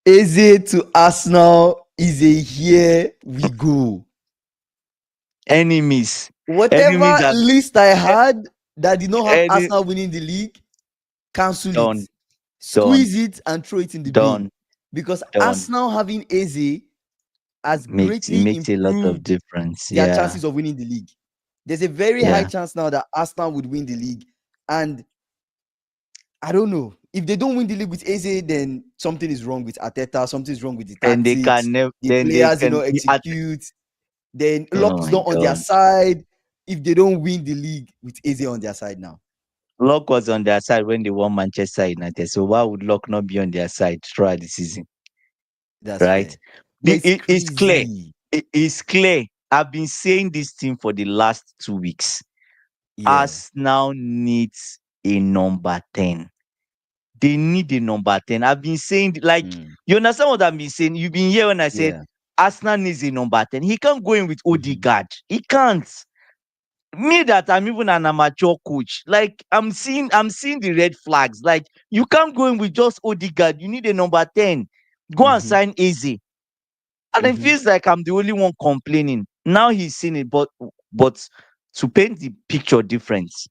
Eze to Arsenal is a here we go. Enemies Whatever that list I had that did not have any Arsenal winning the league, cancel it, done, done, squeeze it, and throw it in the bin. done, Because done. Arsenal having Eze has It greatly makes a lot of improved difference. their Yeah, chances of winning the league. There's a very high yeah. chance now that Arsenal would win the league. And I don't know. If they don't win the league with Eze, then something is wrong with Arteta, something is wrong with the And they tactics, can never. the Then they players, can. execute. Then Oh luck is my not on their God. side if they don't win the league with Eze on their side now. Luck was on their side when they won Manchester United. So why would luck not be on their side throughout the season? That's Right? fair. But it's It's clear. crazy. It's clear. I've been saying this thing for the last 2 weeks. Yeah. Arsenal needs a number 10. They need a number 10. I've been saying, like, Mm. you understand what I've been saying? You've been here when I said Yeah. Arsenal needs a number 10. He can't go in with Mhm. Odegaard. He can't. Me that I'm even an amateur coach, like I'm seeing the red flags. Like you can't go in with just Odegaard. You need a number 10. Go and Mhm. sign Eze. And it Mhm. feels like I'm the only one complaining. Now he's seen it, but to paint the picture difference,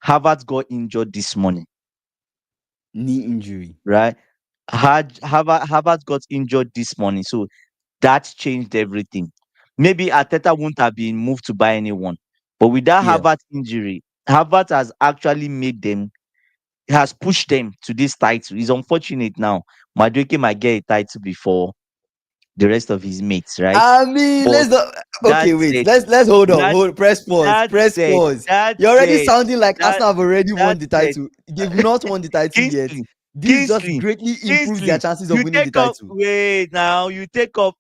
Harvard got injured this morning, Knee injury. right? Harvard got injured this morning, so that changed everything. Maybe Arteta wouldn't have been moved to buy anyone, but with that Yeah. Harvard injury, Harvard has actually made them, has pushed them to this title. It's unfortunate now. Madueke might get a title before the rest of his mates, right? I mean, But let's not. that Okay, wait. said, Let's hold on. that Press pause. that Press said, pause. that You're already said, sounding like that Arsenal have already that won the said, title. They've not won the title yet. Kingsley, This just Kingsley, greatly improves their Kingsley, chances of you winning the take off. title. Wait now, you take off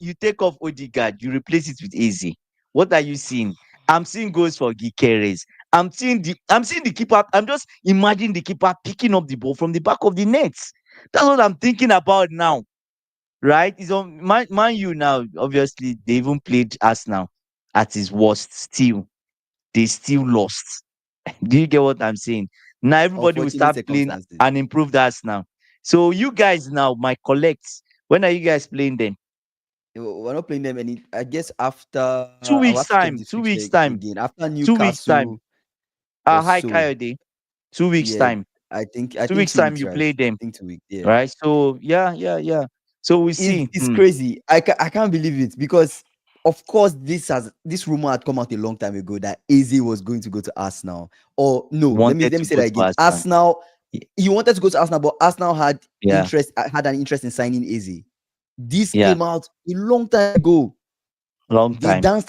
Odegaard, you replace it with Easy. What are you seeing? I'm seeing goals for Gikeres. I'm seeing the keeper. I'm just imagining the keeper picking up the ball from the back of the net. That's what I'm thinking about now. Right? It's on Man U now. Obviously, they even played Arsenal at his worst. Still, they still lost. Do you get what I'm saying? Now everybody will Unfortunate start playing circumstances. and improve that now. So you guys now, my collects. When are you guys playing then? We're not playing them any. I guess after Two I'll weeks have to check time. the 2 weeks fixture time. again. After 2 weeks time. Newcastle or Hi so. Coyote. 2 weeks Yeah, time. I Two think weeks two time weeks, you right? play them. I think 2 weeks. Yeah. Right. So yeah. So we see. It's crazy. I can't believe it because of course this rumor had come out a long time ago that Eze was going to go to Arsenal. Or no, Wanted let me to say go that to again. Arsenal. Arsenal, he wanted to go to Arsenal, but Arsenal had Yeah. an interest in signing Eze. This Yeah. came out a long time ago. Long They time. Yeah. danced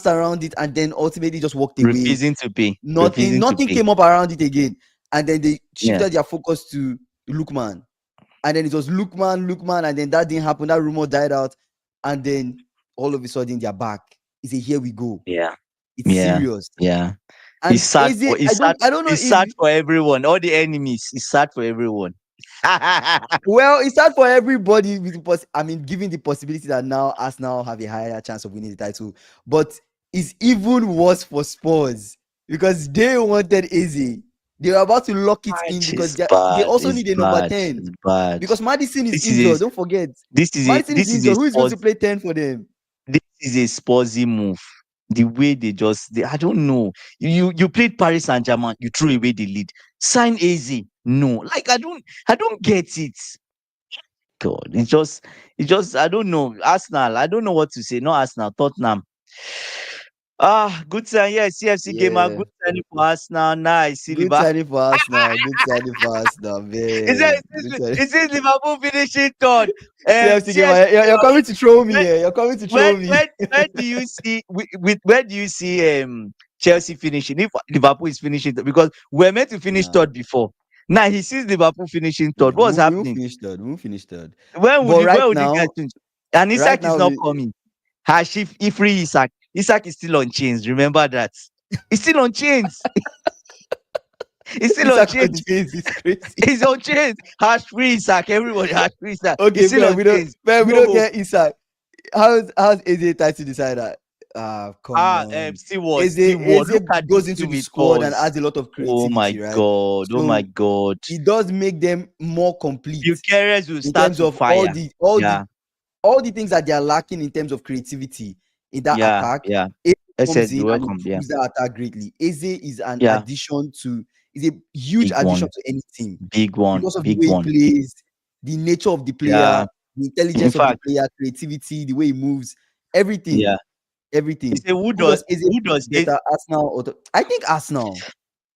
around it, and then ultimately just walked away. Refusing to pay. Nothing, Refusing to nothing pay. came up around it again. And then they Yeah. shifted their focus to Lookman. And then it was Lookman, and then that didn't happen. That rumor died out. And then all of a sudden they're back. It's a here we go. Yeah. It's Yeah. serious. Yeah. And Eze, I don't know It's if sad for everyone. All the enemies. It's sad for everyone. well, it's sad for everybody with given the possibility that now Arsenal have a higher chance of winning the title. But it's even worse for Spurs because they wanted Eze. They were about to lock it in Which because is they bad. also It's need a number bad. 10. It's bad. Because Madison is This is injured. a Don't forget. this is a Madison is this is a injured. Who is going sport to play 10 for them? this is a Spursy move. The way I don't know. You played Paris Saint-Germain, you threw away the lead. Sign Easy. No. Like I don't get it. God, it's just I don't know. Arsenal, I don't know what to say. Not Arsenal, Tottenham. Good sign. Yeah, CFC gamer. Yeah. Good signing for Arsenal. Nice. See Good Liverpool. signing for Arsenal. Good signing for Arsenal, man. Good signing. It says Liverpool finishing third. CFC gamer, CFC you're gamer. coming to throw me Where, here. You're coming to throw me. where do you see where do you see Chelsea finishing if Liverpool is finishing third? Because we're meant to finish Nah. third before. Now he sees Liverpool finishing third. Nah, What's we won't happening? finish third. We won't finish third. When But would you guys finish? And right Isak is now, not coming. Hashif Ifri Isak. Isak is still on chains. Remember that. He's still on chains. He's still on Isak on chains. chains is crazy. He's on chains. Hash free Isak. Everybody hash free Isak. He's Okay, still man, on chains. we No don't hope. get Isak. How's AJ title decider? Come on. Steward, Steward. Eze Look at goes this into thing the with squad and us. adds a lot of Oh my creativity, right? God. Oh my So God. it does make them more complete Bucharest will in start terms to of fire. Yeah, all the things that they are lacking in terms of creativity in that yeah, attack. yeah. Eze I comes said in you're and welcome. Yeah, improves that attack greatly. Eze is an yeah. addition to is a huge Big addition one. to any team Big one. because of the Big way he one. plays, the nature of the Yeah. player, the In intelligence of the fact, player, creativity, the way he moves, everything, yeah. You everything. say Who does Eze who fit does it better, Arsenal or I think Arsenal.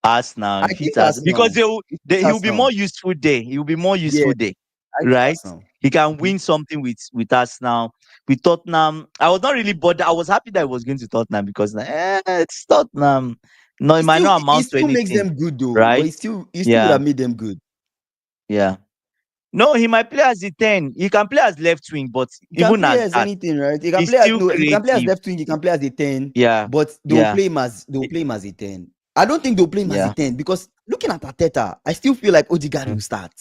us now? I If think it's us, because Arsenal. It fits he'll be more Arsenal. useful there. He'll be more Yeah, useful there, I think right? Arsenal. He can Mhm. win something with us now. With Tottenham, I was not really bothered. I was happy that I was going to Tottenham because it's Tottenham. No, it might not It amount to still makes anything, them good though, but right? he still would Yeah, have made them good. yeah. No, he might play as a 10. He can play as left wing, but He can even play as as that, anything, right? He can he's play as still no, he can play as creative. left wing, he can play as a 10, Yeah, but yeah, they will play him as a 10. I don't think they'll play him as a yeah. 10 because looking at Arteta, I still feel like Odegaard will start.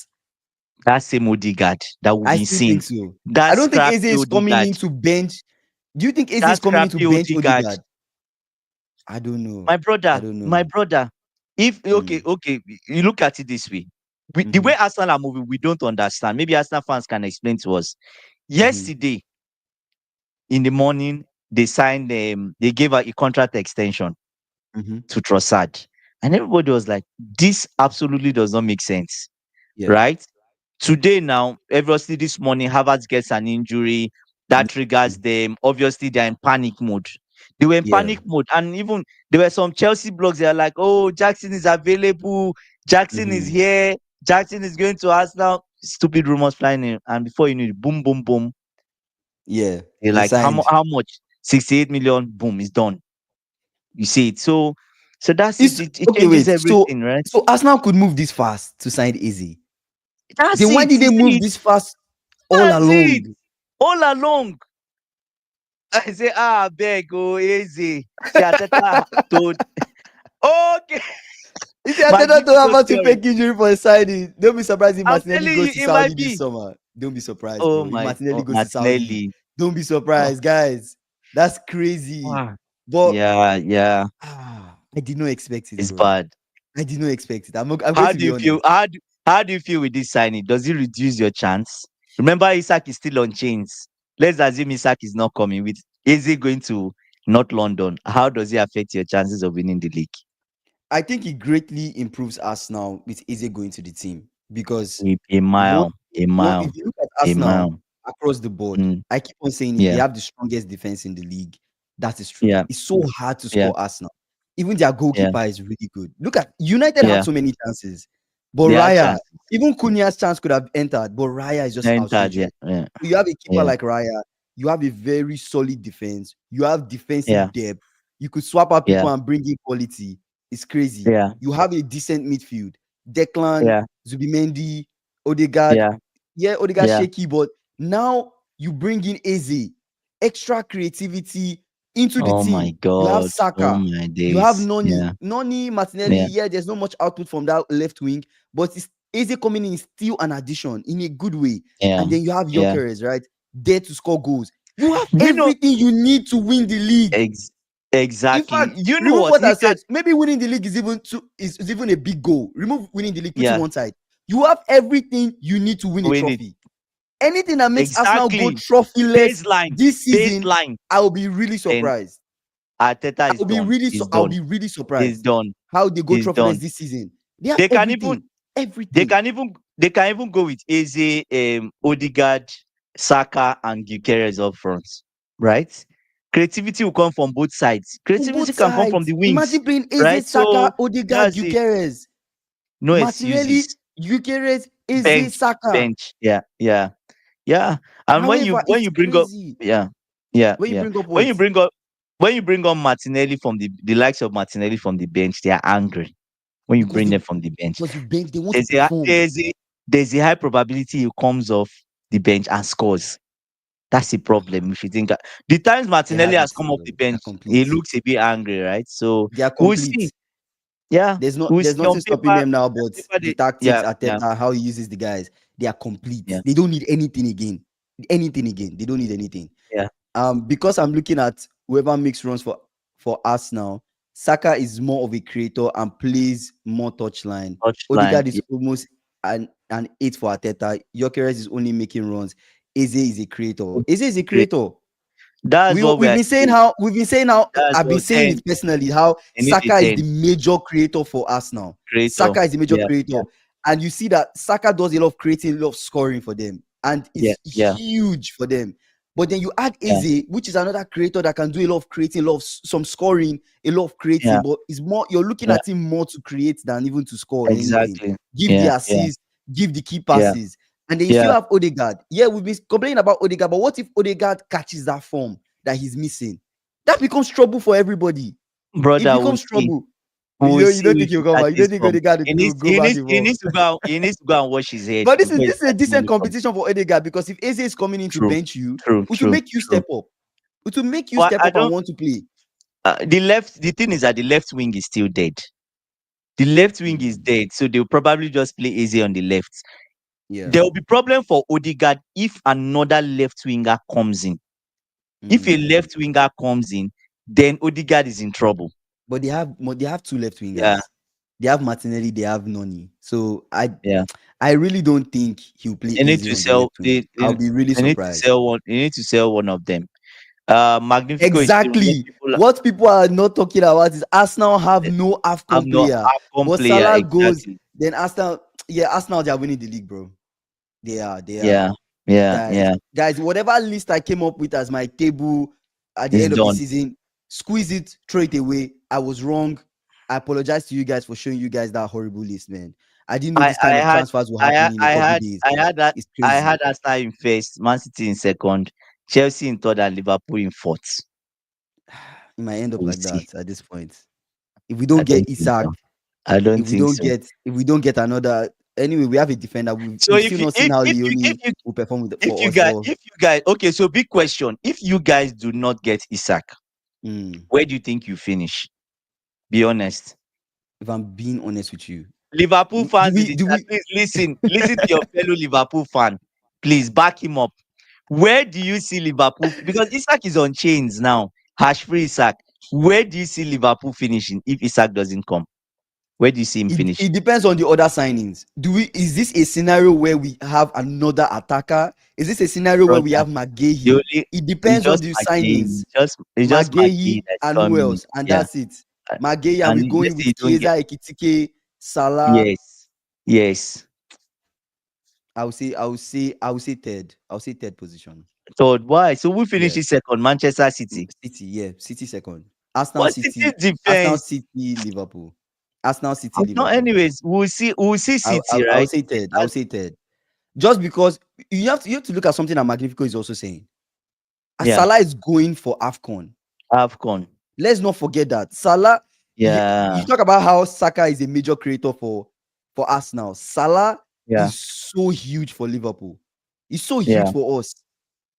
That same Odegaard that we've I been still think seeing. so. I That don't think Eze scrappy is coming Odegaard. in to bench. Do you think Eze That is coming in to scrappy bench Odegaard. Odegaard? I don't know. My I brother, don't my know. brother. If okay, Mm. okay, you look at it this way. The Mm-hmm. way Arsenal are moving, we don't understand. Maybe Arsenal fans can explain to us. Mm-hmm. Yesterday in the morning, they signed they gave a contract extension Mm-hmm. to Trossard. And everybody was like, this absolutely does not make sense. Yeah. Right? Today now, obviously this morning, Havertz gets an injury that triggers Mhm. them. Obviously, they're in panic mode. They were in Yeah. panic mode, and even there were some Chelsea blogs. They are like, "Oh, Jackson is available. Jackson is Mm-hmm. here. Jackson is going to Arsenal." Stupid rumors flying in, and before you know it, boom, boom, boom. Yeah. They're They like, signed. How much? 68 million. Boom, it's done. You see it. So that's it. It's It okay. changes Wait. everything, right? So Arsenal could move this fast to sign Easy. That's Then why it. did You they see move it. this fast all That's it. along? All along. I say, beg, go easy. See, Ateta told, okay, Is it my Ateta to have difficult to theory. fake injury for a signing? Don't be surprised if I'm Martinelli telling goes you, to it might Saudi this be. summer. Don't be surprised, Oh bro. If my, Martinelli oh, goes to Saudi, Martinelli. don't be Oh, surprised, guys. That's crazy. wow. But Yeah, yeah. I did not expect it, It's bro. bad. I did not expect it. I'm going How to do be you feel? honest. How do you feel with this signing? Does it reduce your chance? Remember, Isaac is still on chains. Let's assume Isaac is not coming. With is it going to North London? How does it affect your chances of winning the league? I think it greatly improves Arsenal with Eze going to the team because A one, mile, a if mile, you look at a Arsenal mile. across the board, Mm, I keep on saying it, they yeah, have the strongest defense in the league. That is true. yeah, It's so hard to yeah, score Arsenal. Even their yeah, goalkeeper is really good. Look at United had yeah. so many chances, but They had Raya, chances. even Cunha's chance could have entered, but Raya is just They entered. Yeah, outrageous. yeah, You have a keeper yeah, like Raya, you have a very solid defense, you have yeah, defensive depth, you could swap out yeah, people and bring in quality. It's crazy. yeah, You have a decent midfield. Declan, yeah, Zubimendi, Odegaard. yeah. Yeah, Odegaard Yeah. shaky, but now you bring in Eze, extra creativity into the Oh my team. You have God. Oh Saka, my you have days. Noni, Yeah, Martinelli. yeah, Yeah, there's not much output from that left wing, but it's Eze coming in is still an addition in a good way. yeah, And then you have yeah. Gyökeres, right? There to score goals. You have You know, everything you need to win the league. ex- In exactly. fact, You know remove what? what He I can. said. Maybe winning the league is even a big goal. Remove winning the league, put it Yeah, one side. You have everything you need to win a win it. trophy. Anything that makes Arsenal go Exactly. trophyless Baseline. this season, Baseline. I will be really Then surprised. Arteta is done. Is I'll done. be really Is surprised done. how they go Is trophyless done. this season. They have They can even. everything, They everything. can even. They can even go with Eze, Odegaard, Saka, and Gyökeres up front. Right. Creativity will come from both sides. On Creativity both can come from sides. the wings. Imagine playing Right. Eze, Saka, So Odegaard, that's it. Gyökeres, No Martinelli, excuses. Gyökeres, Eze, Bench, Saka. bench. Yeah, yeah, yeah. And However, when it's you bring up, crazy yeah, yeah, when you yeah. bring up When what you bring up Martinelli from the likes of Martinelli from the bench, they are angry. When you because bring them from the bench, you bench, they want to there's a perform. there's a there's a high probability he comes off the bench and scores. That's the problem. If you think that the times They Martinelli have has it, come off the they are bench, he complete. looks a bit angry, right? So They are we'll complete. see. Yeah, we'll There's see on nothing stopping paper. them now but the tactics, Yeah, yeah, Arteta, how he uses the guys. They are complete. yeah, They don't need anything again. Anything again. They don't need anything. yeah. Because I'm looking at whoever makes runs for Arsenal, Saka is more of a creator and plays more touchline. Touchline. Odegaard is almost an 8 for Ateta. Gyökeres is only making runs. Eze is a creator. Eze is a Great. creator. That's what we We've are been saying saying. how That's I've been what saying 10. it personally, how They need a Saka is 10 the major creator for us now. creator. Saka is the major Yeah, creator. And you see that Saka does a lot of creating, a lot of scoring for them. And yeah, it's yeah, huge for them. But then you add yeah, Eze, which is another creator that can do a lot of creating, a lot of some scoring, a lot of creating, yeah, but it's more you're looking yeah. at him more to create than even to score or anything. Exactly. Give the Yeah, yeah, assist, give the key yeah, passes. And then you yeah. still have Odegaard. Yeah, we've been complaining about Odegaard, but what if Odegaard catches that form that he's missing? That becomes trouble for everybody. It Brother, we'll becomes see. trouble. We'll You see don't if think he he'll come back. You don't catches think from. Odegaard will go back He involved. needs to go. He needs to go and wash his head But before he this is a starts decent moving from. competition for Odegaard because if Eze is coming in to True, bench you, true, it will true, make you true. step up. It will make you But step I up and don't. want to play. The left. The thing is that the left wing is still dead. The left wing is Mm, dead, so they'll probably just play easy on the left. yeah. There will be problem for Odegaard if another left winger comes in. If a Mm. left winger comes in, then Odegaard is in trouble. But they have two left Yeah, wingers. They have Martinelli, they have Noni. So yeah. I really don't think he'll play They need Eze to on the sell. left wing. I'll be really They need to surprised. sell one. They need to sell one of them. Magnifico is still what Exactly. people What people are not talking about is Arsenal have no have AFCON no player. AFCON But player. Salah goes, Exactly. then Arsenal, yeah, Arsenal, they are winning the league, bro. They are. Yeah, yeah, Guys, yeah. whatever list I came up with as my table at the It's end of the done. season, squeeze it, throw it away. I was wrong. I apologize to you guys for showing you guys that horrible list, man. I didn't know I this I kind of had transfers will happen in a couple days. I had that. It's I crazy. had Arsenal in first, Man City in second, Chelsea in third, and Liverpool in fourth. It might end up We'll like see. that at this point. If we I don't get don't think Isak, so. I don't think so. if we don't get another, anyway, we have a defender. So We've still not seen how if Leone you will perform for us. Or if you guys okay, so big question. If you guys do not get Isak, mm, where do you think you finish? Be honest. if I'm being honest with you, Liverpool do fans in we the do chat, we please listen to your fellow Liverpool fan. Please back him up. Where do you see Liverpool? Because Isak is on chains now. Hash free Isak. Where do you see Liverpool finishing if Isak doesn't come? Where do you see him finishing? it depends on the other signings. Is this a scenario where we have another attacker? Is this a scenario where we Brother, have the Magehi? only It it's depends on just the McGay. signings. It's just McGay Magehi that's and who coming. else? And Yeah. that's it. Uh, Magehi, and And we let's going say you with don't get Chiesa, Ekitike, Salah. yes. Yes. I will say third. I'll say third position. Third, why? So we Yeah. finishes second, Manchester City. City, yeah. City second. Arsenal But City's City. Arsenal defense. City, Liverpool. Arsenal City, No, Liverpool. anyways, we'll see City, I will right? say third. I will say third. Just because you have to look at something that Magnifico is also saying. As Yeah. Salah is going for AFCON. AFCON. Let's not forget that. Salah, you Yeah. talk about how Saka is a major creator for us now. Salah Yeah. is so huge for Liverpool. He's so huge Yeah. for us.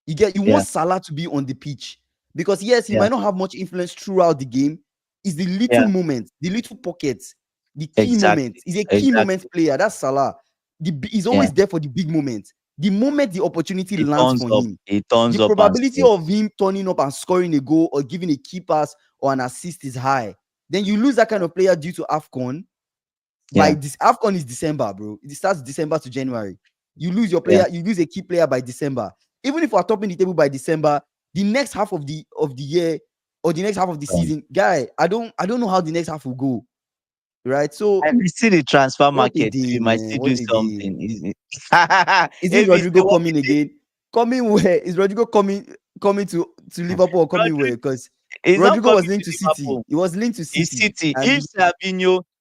You Yeah. want Salah to be on the pitch because yes, he Yeah. might not have much influence throughout the game. It's the little Yeah. moments, the little pockets, the key moments. Exactly. He's a key moment Exactly. player. That's Salah. He's Yeah. always there for the big moments. The moment the opportunity He lands turns for up. him, He turns the up and probability scores. of him turning up and scoring a goal or giving a key pass or an assist is high. Then you lose that kind of player due to AFCON. By Yeah. this AFCON is December, bro. It starts December to January. You lose your Yeah. player, you lose a key player by December. Even if we're topping the table by December, the next half of the year or the next half of the Um, season, guy, I don't know how the next half will go. Right. So and we see the transfer what a market too. day, He might man. still do What a day. something. Is it If he say Rodrigo what coming he say, again? Coming where? Is Rodrigo coming to Liverpool or coming where? Rodri Because is not Rodrigo coming was to linked to City. Liverpool. He was linked to It's City. City. And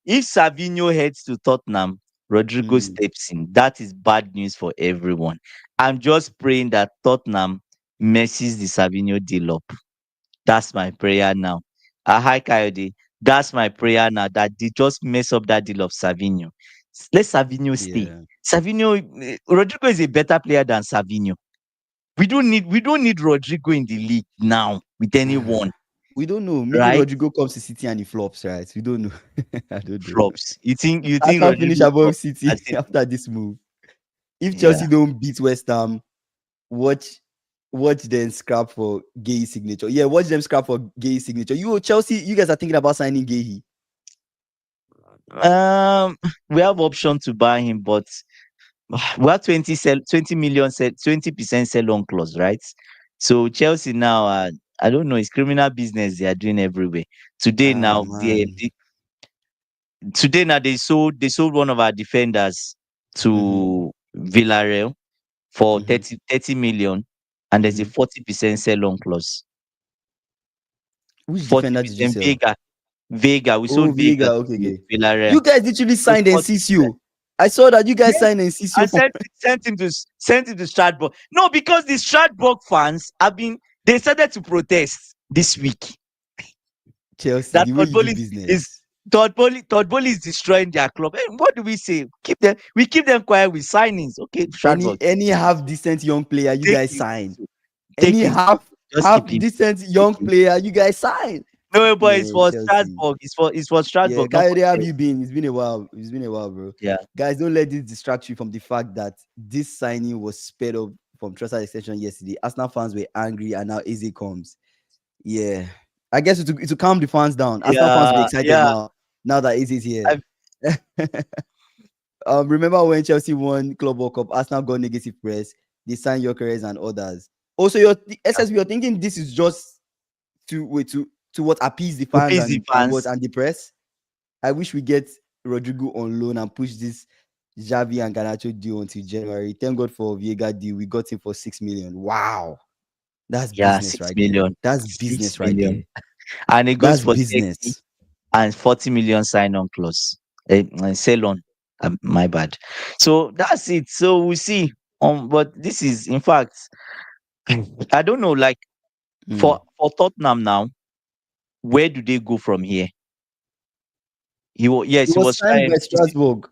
If Savinho heads to Tottenham, Rodrigo mm, steps in. That is bad news for everyone. I'm just praying that Tottenham messes the Savinho deal up. That's my prayer now. Hi Coyote. That's my prayer now that they just mess up that deal of Savinho. Let Savinho stay. yeah. Savinho, Rodrigo is a better player than Savinho. We don't need Rodrigo in the league now with anyone, We don't know. Maybe right? Rodrigo comes to City and he flops, right? We don't know. I don't know. Flops. You think Arsenal finish Rodrigo above flops City as in after this move. If yeah. Chelsea don't beat West Ham, watch watch them scrap for Gay signature. Yeah, watch them scrap for Gay signature. You Chelsea, you guys are thinking about signing Gay. We have option to buy him, but we have 20 million 20% sell on clause, right? So Chelsea now, I don't know, it's criminal business they are doing everywhere. Today Ah now, man. today now they sold one of our defenders Mm-hmm. to Villarreal for Mm-hmm. 30 million, and there's a Mm-hmm. 40% sell on clause. Which Forty defender did you percent sell? Vega. We Oh, sold Vega Vega. Okay, to okay. Villarreal. You guys literally So signed 40%. Enciso. I saw that you guys Yes, signed I Enciso from sent him to Strasbourg. No, because the Strasbourg fans they started to protest this week Chelsea. that The way you do business. Todd Bowley is destroying their club. What do we say? We keep them quiet with signings. Okay, Strasbourg, Any half decent young player you take guys him. sign. Take Any him. Just half keep him. decent Take young him. player you guys sign. No, but it's Man, for Chelsea. Strasbourg. It's for Yeah, Strasbourg, not guy, for where have you Chelsea. been? It's been a while. It's been a while, bro. Yeah. Guys, don't let this distract you from the fact that this signing was sped up from transfer extension yesterday. Arsenal fans were angry, and now Eze comes. Yeah, I guess to calm the fans down. Arsenal fans will be Yeah. excited Yeah. now. Now that Eze is here. I, Remember when Chelsea won Club World Cup? Arsenal got negative press. They signed Gyökeres and others. Also, your SSB, you're thinking this is just to what appease the to fans please the and what fans. and the press. I wish we get Rodrigo on loan and push this Xavi and Garnacho deal until January. Thank God for Viega deal. We got him for 6 million. Wow, that's Yeah, business six right there. million. That's Six business right there. million. And it goes That's for 30 business. and 40 million sign-on clause. Sell on. My bad. So that's it. So we see. But this is, in fact, I don't know. Like Mm. for Tottenham now, where do they go from here? He Yes, he was was signed by Strasbourg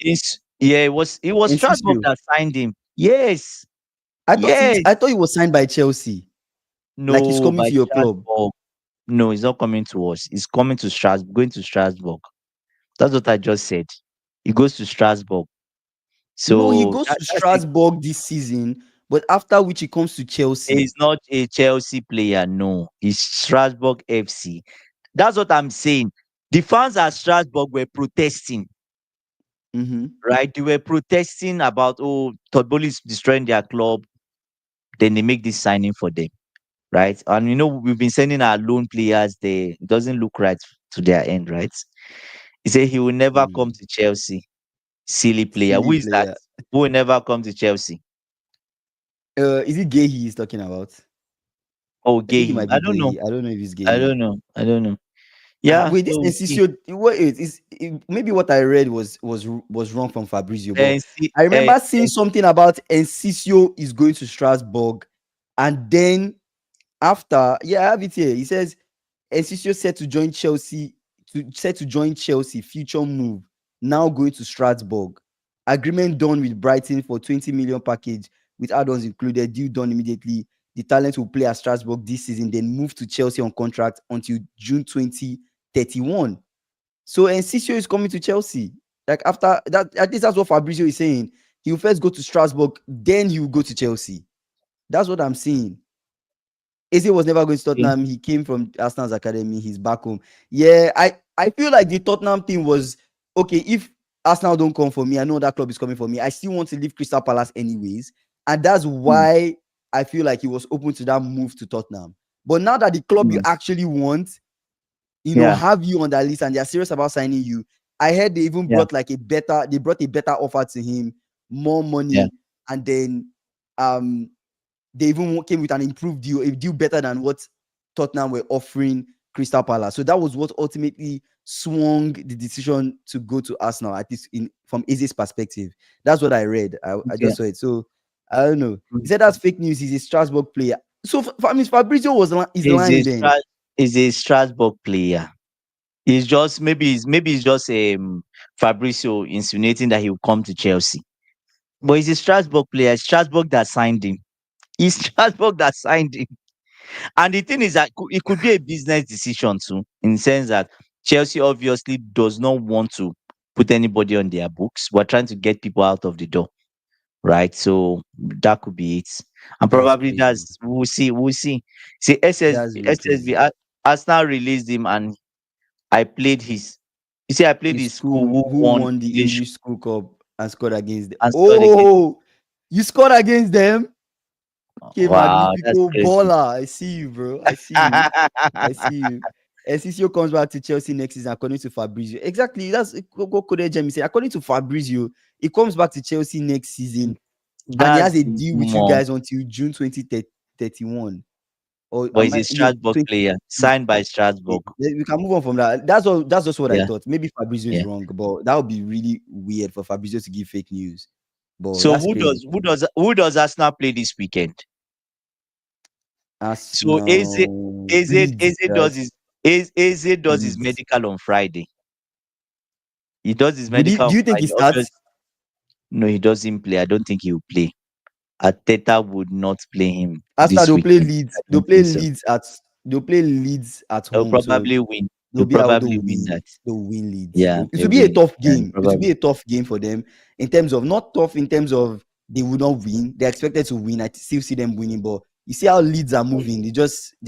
yeah, it was and Strasbourg CCO. that signed him. Yes, I yes. thought he was signed by Chelsea. Like he's No, coming by to your club. Strasbourg. No, he's not coming to us. He's coming to Strasbourg, going to Strasbourg. That's what I just said. He goes to Strasbourg. No, he So goes to that's it. Strasbourg this season, but after which he comes to Chelsea. He's not a Chelsea player. No, he's Strasbourg FC. That's what I'm saying. The fans at Strasbourg were protesting, Mm-hmm. right? They were protesting about, oh, Todd Bowley is destroying their club. Then they make this signing for them, right? And we've been sending our loan players there. It doesn't look right to their end, right? He said he will never come Mm. to Chelsea. Silly player. Who Silly is that? player. Who will never come to Chelsea? Is it gay he's talking about? Oh, I think it Gay. might I be don't know. gay. I don't know if it's I gay. don't know. I don't know. Yeah. Wait, this So we'll see. Enciso, what is maybe what I read was wrong from Fabrizio, but And see, I remember seeing something about Enciso is going to Strasbourg, and then after, yeah, I have it here. He says Enciso set to join Chelsea, future move, now going to Strasbourg. Agreement done with Brighton for 20 million package with add-ons included, deal done immediately. The talent will play at Strasbourg this season, then move to Chelsea on contract until June 2031. So Enciso is coming to Chelsea. Like after that, at least that's what Fabrizio is saying. He will first go to Strasbourg, then he will go to Chelsea. That's what I'm seeing. Eze was never going to okay. Tottenham. He came from Arsenal's academy. He's back home. Yeah, I feel like the Tottenham thing was okay. If Arsenal don't come for me, I know that club is coming for me. I still want to leave Crystal Palace anyways, and that's Mm, why I feel like he was open to that move to Tottenham. But now that the club you mm, actually want, yeah. have you on that list and they're serious about signing you. I heard they even Yeah. brought they brought a better offer to him, more Yeah. money, and then um they even came with an improved deal, a deal better than what Tottenham were offering Crystal Palace. So that was what ultimately swung the decision to go to Arsenal, at least from Eze's perspective. That's what I read. I Okay. just saw it. So I don't know. He Mm. said that's fake news. He's a Strasbourg player. So I mean, Fabrizio is He's a lying then. Stras- he's a Strasbourg player. He's just maybe it's just Fabrizio insinuating that he will come to Chelsea. But he's a Strasbourg player. It's Strasbourg that signed him. It's Strasbourg that signed him. And the thing is that it could be a business decision too, in the sense that Chelsea obviously does not want to put anybody on their books. We're trying to get people out of the door, right? So that could be it. And That's probably crazy. that's we'll see. We'll see. See, SS That's really SSB crazy. Arsenal released him, and I played his. You see, I played His his school school who who won won the English English School Cup and scored against them. and scored against. Oh, you scored against them? Okay, Wow, that's Magnifico crazy. baller. I see you, bro. I see you. I see you. Enciso comes back to Chelsea next season, according to Fabrizio. Exactly. That's what Code Jemmy said. According to Fabrizio, he comes back to Chelsea next season and he has That's a deal with you more. guys until June 2031. Or But he's a no, Strasbourg 20. player, signed by Strasbourg. We can move on from that. That's all. That's just what I Yeah, thought. Maybe Fabrizio is yeah. wrong, but that would be really weird for Fabrizio to give fake news. But So that's crazy. who does Arsenal play this weekend? So Arsenal Leeds, Eze right? does Eze does his Leeds. medical on Friday. He does his Would he? medical Do on you think he Friday. starts? Obviously, no, he doesn't play. I don't think he will play. Ateta would not play him Arsenal this they'll play weekend. I Leeds. They'll don't play think so. Leeds at they'll play Leeds at They'll home. So probably win. they'll They'll be out. probably They'll win win. that. They'll win Leeds. Yeah, It they will be a win. tough And game. It will be probably. a tough game for them in terms of not tough in terms of they will not win. They're expected to win. I still see them winning, but you see how Leeds are moving. They're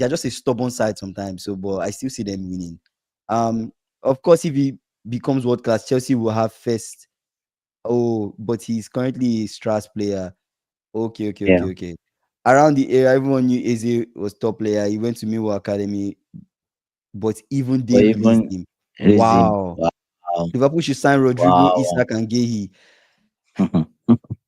just a stubborn side sometimes. So, but I still see them winning. Um, of course, if he becomes world class, Chelsea will have first. Oh, but he's currently a Stras player. Okay, okay, Yeah. okay, okay. Around the area, everyone knew Eze was top player. He went to Millwall Academy, but even Or they released even him. raising. Wow. Wow. Liverpool should sign Rodrigo, Wow. Isak, and Gehi.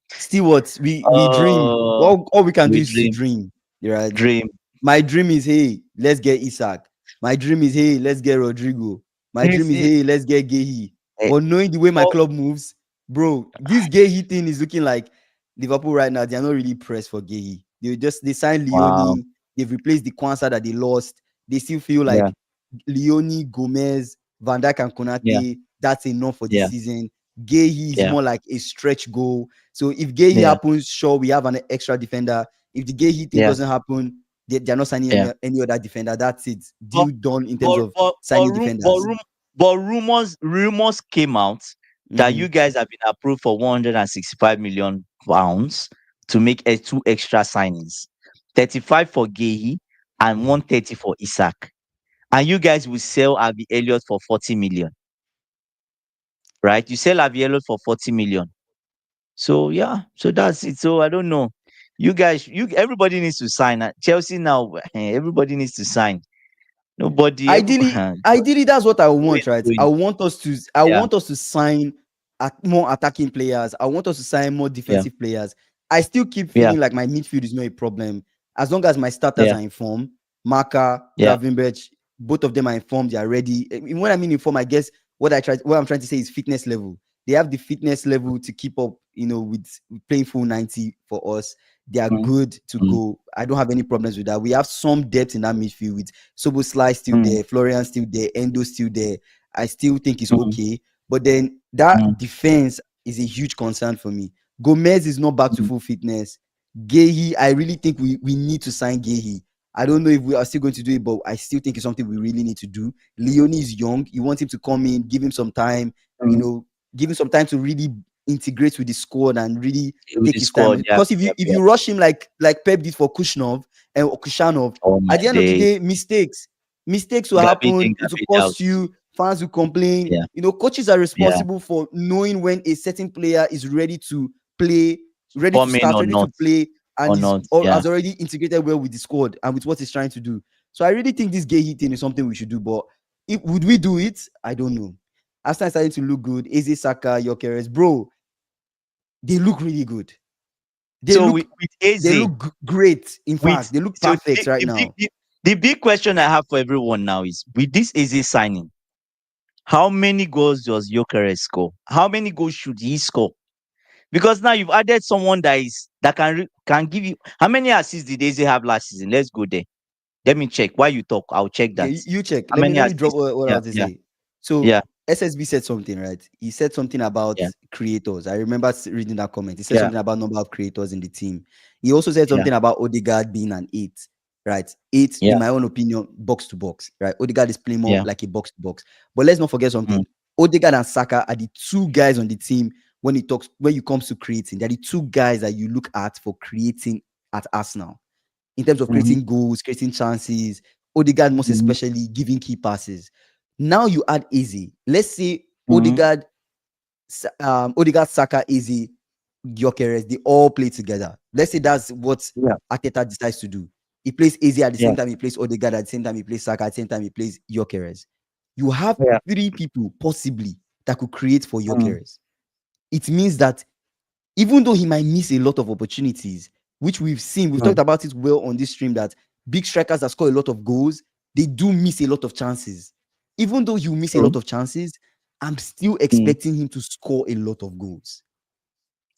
Still, what we dream. Oh, All we can do we is to dream. dream, right? Dream. My dream is hey, let's get Isak. My dream is hey, let's get Rodrigo. My You dream is see, hey, let's get Gehi. eh, But knowing the way my oh, club moves, bro, this Gehi thing is looking like Liverpool right now. They are not really pressed for Gehi. They signed wow. Leone. They've replaced the Kwanzaa that they lost. They still feel Yeah. like Leone, Gomez, Van Dijk, and Yeah. Konate. That's enough for the Yeah. season. Gehi is Yeah. more like a stretch goal. So if Gehi Yeah. happens, sure, we have an extra defender. If the Gehi thing Yeah. doesn't happen, they're not signing Yeah. any other defender. That's it. But Deal done in terms of signing defenders. rumors came out that Mhm. you guys have been approved for 165 million pounds to make two extra signings, 35 for Gehi and 130 for Isak. And you guys will sell Avi Elliott for 40 million, right? You sell Avi Elliott for 40 million. So yeah, so that's it. So I don't know. You guys, everybody needs to sign. Chelsea now, everybody needs to sign. Nobody, Ideally, ideally, that's what I want, right? doing. I Yeah, want us to sign more attacking players. I want us to sign more yeah, defensive players. I still keep yeah, feeling like my midfield is not a problem as long as my starters yeah, are informed. Maka, yeah. Gravenberch, both of them are informed. They are ready. When I mean informed, I guess what I'm trying to say is fitness level. They have the fitness level to keep up, with playing full 90 for us. They are Mm, good to mm, go. I don't have any problems with that. We have some depth in that midfield with Soboslai still mm, there, Florian still there, Endo still there. I still think it's mm, okay. But then that mm, defense is a huge concern for me. Gomez is not back to mm, full fitness. Gehi, I really think we need to sign Gehi. I don't know if we are still going to do it, but I still think it's something we really need to do. Leone is young. You want him to come in, give him some time, mm. give him some time to really integrate with the squad and really With take the his time. squad, yeah, Because yeah, if yeah. you rush him like Pep did for Kushnov and Kushanov, Oh my at the end of the days. day, mistakes will Garbage in, happen. It will garbage out. cost you. Fans will complain. Yeah, Coaches are yeah. responsible for knowing when a certain player is ready to play, ready to Coming start, or ready to not, play, and or is not. or Yeah. has already integrated well with the squad and with what he's trying to do. So I really think this gay hit thing is something we should do. But would we do it? I don't know. Arsenal is starting to look good. Eze Saka, Gyökeres, bro, they look really good. They So look with Eze, great. In with fact, they look so perfect right now. the big question I have for everyone now is with this Eze signing, how many goals does Gyökeres score? How many goals should he score? Because now you've added someone that can give you. How many assists did Eze have last season? Let's go there. Let me check. While you talk, I'll check that. Okay, you check. How Let me many drop assists? what I Yeah, was to yeah, say. So yeah, SSB said something, right? He said something about yeah, creators. I remember reading that comment. He said yeah, something about number of creators in the team. He also said yeah, something about Odegaard being an eight, right? Eight, in yeah, my own opinion, box to box, right? Odegaard is playing more yeah. like a box to box. But let's not forget Mm, something. Odegaard and Saka are the two guys on the team when you comes to creating. They're the two guys that you look at for creating at Arsenal in terms of Mhm. creating goals, creating chances. Odegaard most Mhm. especially giving key passes. Now you add Eze. Let's say Mhm. Odegaard, Saka, Eze, Gyökeres, they all play together. Let's say that's what Yeah. Arteta decides to do. He plays Eze at the Yeah. same time he plays Odegaard, at the same time he plays Saka, at the same time he plays Gyökeres. You have Yeah. three people possibly that could create for Mm. Gyökeres. It means that even though he might miss a lot of opportunities, which we've Mm. talked about it well on this stream, that big strikers that score a lot of goals, they do miss a lot of chances. Even though you miss a True. lot of chances, I'm still Mm. expecting him to score a lot of goals.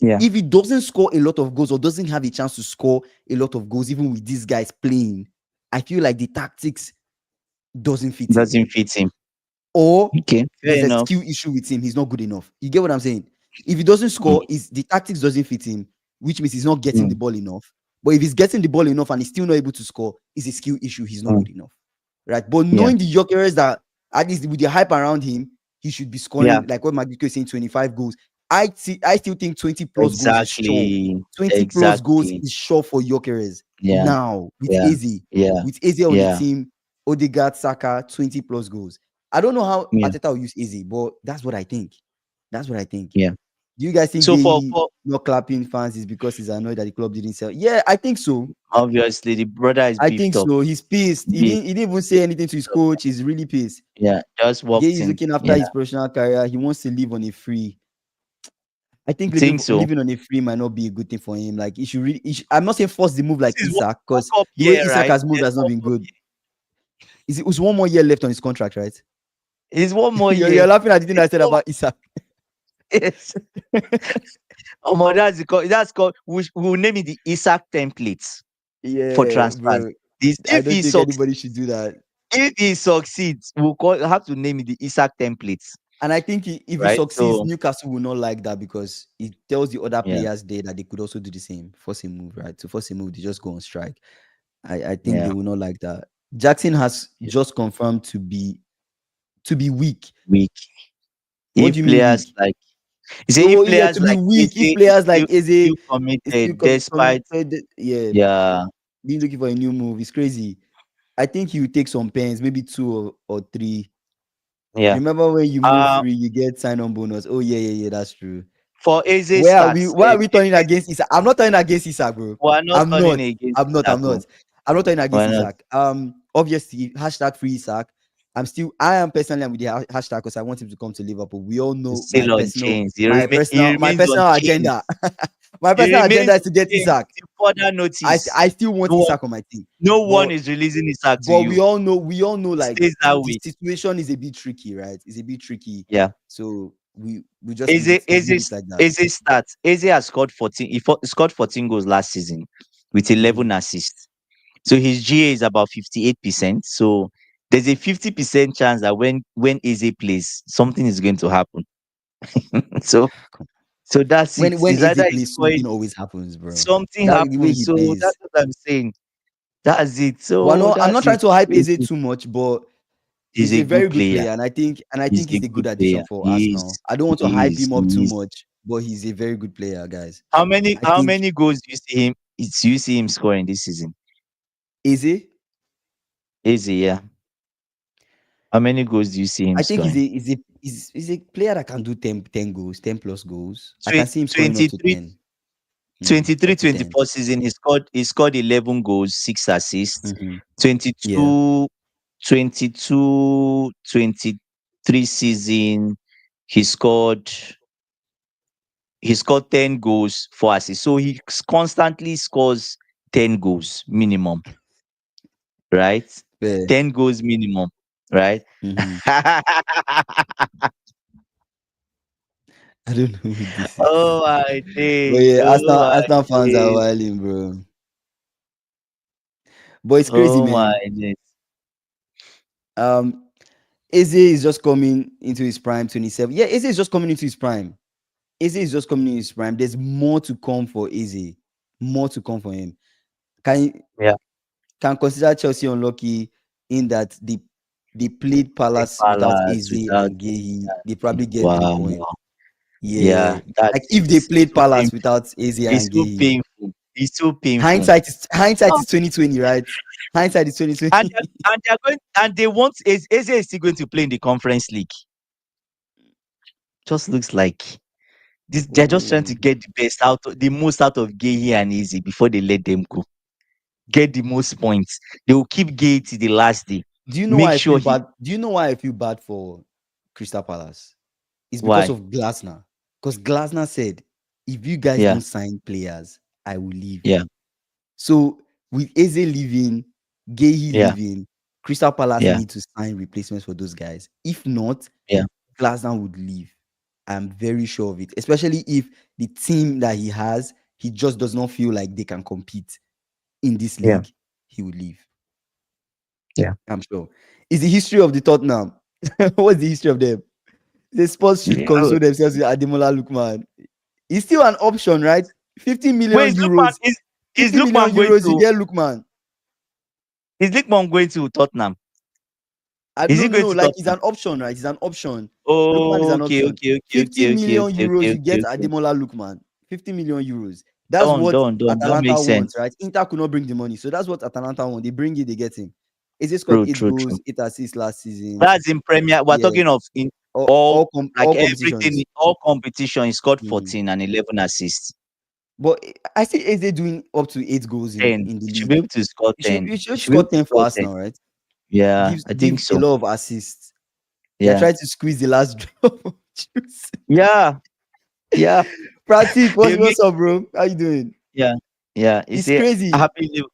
Yeah. If he doesn't score a lot of goals or doesn't have a chance to score a lot of goals, even with these guys playing, I feel like the tactics doesn't fit him. Doesn't fit him. Or Okay. Fair there's a enough. skill issue with him. He's not good enough. You get what I'm saying? If he doesn't Mm. score, is the tactics doesn't fit him, which means he's not getting the Mm. ball enough. But if he's getting the ball enough and he's still not able to score, it's a skill issue. He's not Mm. good enough. Right. But Yeah. knowing the Jokeres that at least with the hype around him, he should be Yeah. scoring like what Magiko is saying, 25 goals. I still think 20 plus goals is sure. Exactly. 20 plus goals Exactly. is sure for Jokeres. Yeah. Now with Yeah. Eze. Yeah. With Eze on the Yeah. team, Odegaard, Saka, 20 plus goals. I don't know how Yeah. Arteta will use Eze, but that's what I think. That's what I think. Yeah. Do you guys think So they for not clapping fans is because he's annoyed that the club didn't sell? Yeah, I think so. obviously the brother is I think beefed up. so. He's pissed. He Beefed didn't. He didn't even say anything to his up. coach. He's really pissed. Yeah. Just Gay walked is in. looking after Yeah. his professional career. He wants to live on a free. I think Think so. living on a free might not be a good thing for him. Like he should really. I'm not saying force the move like This is Isak World because Cup the way year, Isak right? has moved There's has not World been Cup good. It was one more year left on his contract, right? year. It's one more You're year. laughing at the thing I It's said one about Isak. yes. Oh my, that's called we'll name it the Isaac templates for Yeah, transfers. bro. This I don't think anybody should do that. if he succeeds, have to name it the Isaac templates, And I think if he right? succeeds, So Newcastle will not like that because it tells the other yeah, players there that they could also do the same. Force a move, right? To force a move, they just go on strike. I think they yeah, will not like that. Jackson has yeah. just confirmed to be weak. Weak. What do If you mean players weak? like you say, Oh if yeah, players to be like weak. If Eze players like Eze still is still committed despite committed, yeah, yeah, be looking for a new move. It's crazy. I think he will take some pens, maybe two or three. yeah. Remember when you move Um free, you get sign-on bonus. Oh yeah, that's true. for Eze Where are we? stats, Why are we turning Eze, against Isak? I'm not turning against Isak, bro. we're not I'm turning not. against I'm not. I'm Isaac. not. I'm not turning against We're not. Isak. Obviously, hashtag free Isak. I am personally with the hashtag because I want him to come to Liverpool. We all know It's still unchanged. He my remains personal unchanged. agenda. My He personal agenda remains is to get unchanged Isak. till further notice. I still want No one, Isak on my team, no one but is releasing Isaac to but you. we all know It like stays that the way. situation is a bit tricky, right? It's a bit tricky. Yeah. So we just leave it like that. Eze stats. Eze has scored 14. Scored 14 goals last season with 11 Mhm. assists. So his GA is about 58%. So there's a 50% chance that when Eze plays, something is going to happen. so so that's it. When It's Eze either he's plays, scoring, something always happens, bro. something That the way happens. he So plays. that's what I'm saying. That's it. Well, So no, I'm not that's trying it. to hype Eze too much, but He's he's a a good very good player. player, and He's I think a he's a good good player. addition for He Arsenal. is. I don't want to He hype is. him up He too is. much, but he's a very good player, guys. How many I how think many goals do you see him? You see him scoring this season? Eze, Easy, yeah. How many goals do you see him I think scoring? he's a player that can do 10 goals, 10 plus goals. I can see him scoring up to 23, 10. Up to 10. 23-24 season, he scored 11 goals, 6 assists. Hmm. Yeah. 22, 23 season, he scored he scored 10 goals, 4 assists. So he constantly scores 10 goals minimum, right? Fair. 10 goals minimum, right? Hmm. I don't know who this is. Oh my But days. yeah, Oh my Arsenal fans are days. wilding, bro. But it's crazy, Oh my man. days. Um, Eze is just coming into his prime, 27. Yeah, Eze is just coming into his prime. Eze is just coming into his prime. There's more to come for Eze. More to come for him. Can Yeah. can consider Chelsea unlucky in that they played The Palace without Palace Eze without and Gehi. They Eze. probably get 3 points. Wow. Yeah. Yeah, that Like if they is played so Palace painful. without Eze It's and so Gay. painful. It's so painful. Hindsight Oh, is 2020, right? Hindsight is and 2020. they're going and they want Eze is still going to play in the Conference League. Just looks like this. They're just trying to Oh. get the most out of Gay and Eze before they let them go. Get the most points. They will keep Gay till the last day. Do you know Make why I sure feel he bad? Do you know why I feel bad for Crystal Palace? It's because why? of Glasner. Because Glasner said, if you guys Yeah, don't sign players, I will leave. yeah, So with Eze leaving, Gehi yeah, leaving, Crystal Palace yeah, need to sign replacements for those guys. If not, yeah, Glasner would leave. I'm very sure of it. Especially if the team that he has, he just does not feel like they can compete in this yeah, league. He would leave. yeah. I'm sure. It's the history of the Tottenham. What's the history of them? The Spurs should Yeah. console themselves with Ademola Lookman. It's still an option, right? 50 Wait, million is Lookman euros. 50 million Lookman going euros, you to get Lookman. Tottenham? Is No, he no, going no. to Like it's Tottenham? an option, right? It's an option. Lookman is Oh, an okay, option. okay, okay, 50 okay, okay, million okay, euros, okay, you okay, get okay. Ademola Lookman. 50 million euros. That's Done, what done, done. That Atalanta makes wants, sense. right? Inter could not bring the money. So that's what Atalanta want. They bring it, they get him. Eze scored True, 8 true, true. goals, 8 assists last season. That's in Premier. We're Yeah. talking of in All, all like all everything, competitions. all competition. He scored Mhm. 14 and 11 assists. But I see Eze doing up to 8 goals 10. in the He should be league. able to score He should, 10. he He should should be able score to 10 for score 10. Arsenal, right? Yeah, Gives I think give a so. lot of assists. They are Yeah. trying to squeeze the last drop of juice. Yeah. Yeah. Pratik, They make what's up, bro? How you doing? yeah. Yeah. He It's say crazy. happy new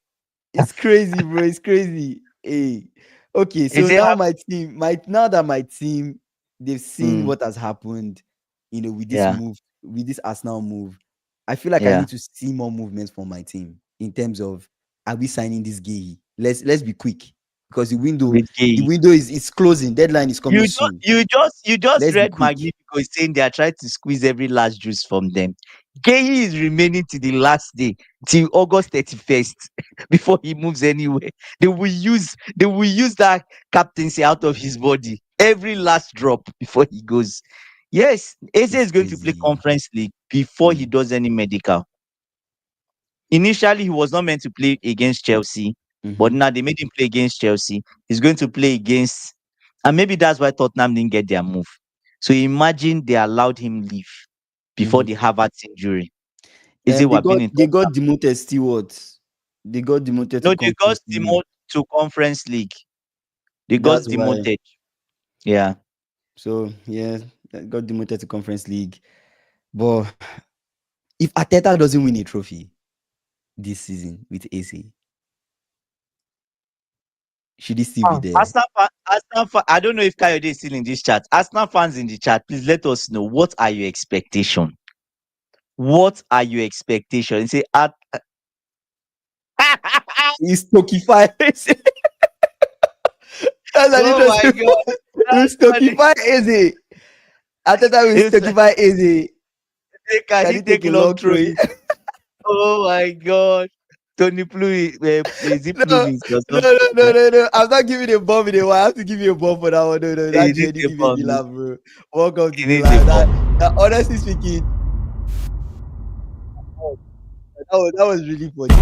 It's crazy, bro. It's crazy. Hey. Okay, he so say now happy my team, now that my team, they've seen mm, what has happened, with this yeah. move, with this Arsenal move. I feel like I Yeah. need to see more movements from my team in terms of, are we signing this gay? Let's be quick, because With the Gay. window is closing. Deadline is coming soon. You just Let's be read quick. Magnifico saying they are trying to squeeze every last juice from them. Gay is remaining to the last day till August 31st before he moves anywhere. They will use that captaincy out of his body. Every last drop before he goes. Yes, Eze It's is going to play crazy. conference league before he Mm, does any medical. Initially, he was not meant to play against Chelsea, but mhm, now they made him play against Chelsea. He's going to play against, and maybe that's why Tottenham didn't get their move. So imagine they allowed him leave before mhm. the Havertz injury. Is it And what been in they Tottenham? got demoted stewards. They got demoted to No, they got conference league. demoted to Conference League. They got That's why. demoted. Yeah. So yeah, that got demoted to conference league. But if Ateta doesn't win a trophy this season with AC, should he still be there? I don't know if Kayode is still in this chat. Arsenal fans in the chat, please let us know what are your expectations. What are your expectations? Say at He's Stokify. That's an oh my interesting god, one. He's that's funny. Stokify Eze. Ateta will It's like, Stokify Eze. can Can he he take take a long long throw? throw? Oh my god. Tony Plumi, is it No, Plumis or no, something no, like no, that? no, no. I'm not giving a bomb in a while. I have to give you a bomb for that one. No, no, He that needs a genuinely made me bomb. laugh, bro. Welcome to He the needs a live. bomb. That honestly speaking, that was really funny.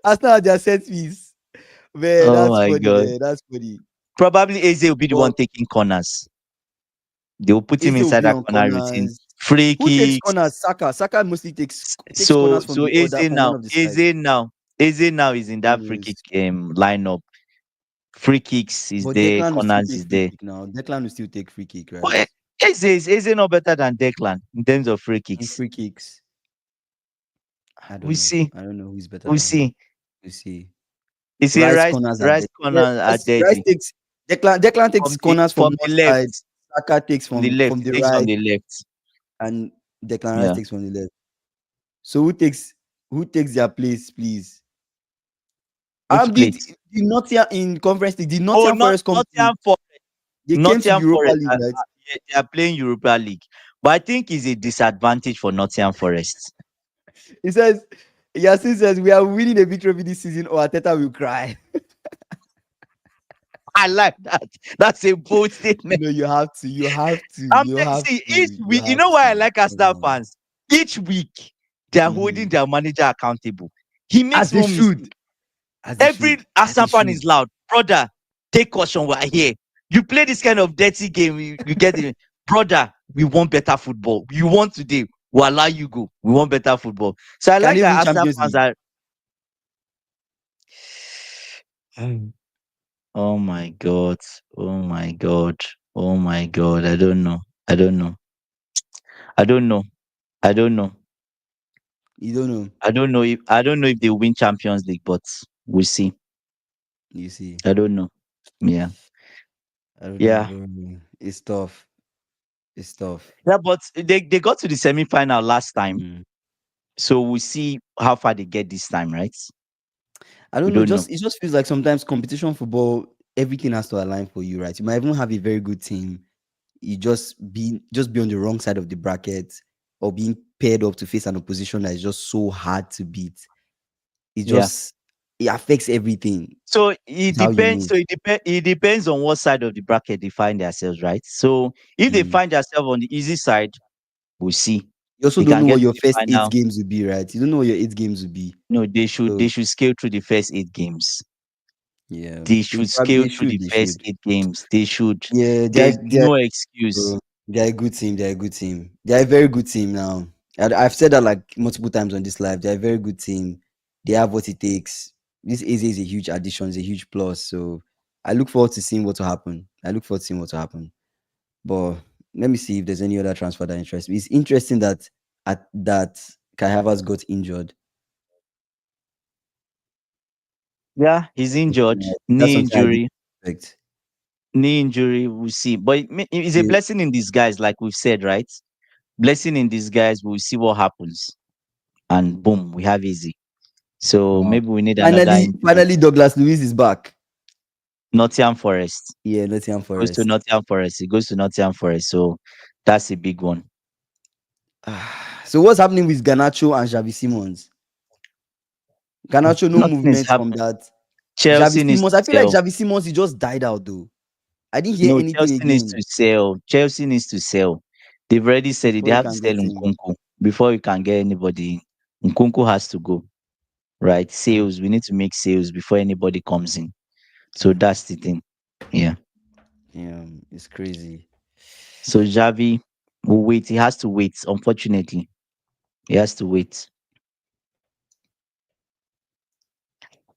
Arsenal had their set piece. Man, Oh that's my funny, god. man. That's funny. Probably Eze will be the But one taking corners. They will put him Eze will inside be that on corner routine. corners. Free Who takes kicks. corners? Saka. Saka mostly takes So corners from so the other, from one of the sides. Eze now is in that free kick Anyways, lineup. Free kicks is but there, Declan will still corners take is free there. kick now. Declan will still take free kick, right? But Eze not better than Declan in terms of free In kicks. free kicks, I We don't know. see. I don't know who's better We than him. see. We see. You see, Rice corners are Rice dead. corner Yeah, are Rice dirty takes Declan takes corners from from one the side. left. Saka takes From the from left. the It takes from right, the left. and Declan Rice Yeah. takes from the left. So who takes their place, please? Which Did place? the Nottingham in conference league? Did Oh, Nottingham not Forest come to? Nottingham Forest. They came to Nottingham Europa Forest. League, right? Yeah, they are playing Europa League. But I think it's a disadvantage for Nottingham Forest. He says, Yasin says we are winning a big trophy this season, or Ateta will cry. I like that. That's a bold statement. No, you have to. You have to. I'm You have see each to. You week. You have know why I to. like Come Arsenal on. fans? Each week they are holding Mhm. their manager accountable. He As makes they one should. mistake. As they Every should. As they Arsenal fan should. is loud. Brother, take caution. We're here. You play this kind of dirty game, you get it. Brother, we want better football. You want today, we'll allow you go. We want better football. So I Can like they that win Arsenal Champions fans League? are. Oh my God. Oh my God. Oh my God. I don't know. I don't know. I don't know. I don't know. You don't know. I don't know if they win Champions League, but we'll see. You see. I don't know. Yeah. I don't know, Yeah. bro. It's tough. It's tough. Yeah, but they got to the semi-final last time. Mm. So we'll see how far they get this time, right? I We don't know. don't know. Just it just feels like sometimes competition football, everything has to align for you, right? You might even have a very good team. You just be on the wrong side of the bracket or being paired up to face an opposition that is just so hard to beat. It Yeah. just it affects everything. So it It's how you depends. move. So it depends on what side of the bracket they find themselves, right? So if they Mm. find themselves on the easy side, we'll see. You also They don't can know get what to your the first eight final. games will be, right? You don't know what your eight games will be. No, they should So they should scale through the first 8 games. yeah, They should scale they through the should they first should. 8 games. They should. Yeah, There's they are no excuse. bro. They're a good team. They're a good team. They're a very good team now. I've said that like multiple times on this live. They're a very good team. They have what it takes. This Eze is a huge addition, is a huge plus. So I look forward to seeing what will happen. I look forward to seeing what will happen. But let me see if there's any other transfer that interests me. It's interesting that Kai Havertz got injured. Yeah, he's injured. That's Knee something I didn't injury. expect. Knee injury. We'll see. But it's a Yeah. blessing in disguise, like we've said, right? Blessing in disguise. We'll see what happens. And boom, we have easy. So Wow. maybe we need another Finally, injury. finally, Douglas Luiz is back. Nottingham Forest. Yeah, Nottingham Goes to Forest. Nottingham Forest. It goes to Nottingham Forest. So that's a big one. So what's happening with Ganacho and Xavi Simons? Ganacho, no Nothing is movement from happening. that. Xavi Chelsea needs Simons, to I feel like sell. Xavi Simons, he just died out though. I didn't hear No, anything Chelsea needs to again sell. Chelsea needs to sell. They've already said it. They before he have to can sell get him. Nkunku before you can get anybody in. Nkunku has to go. Right? Ah, Sales. We need to make sales before anybody comes in. So that's the thing. Yeah. yeah, it's crazy. So Javi will wait. He has to wait. Unfortunately, he has to wait.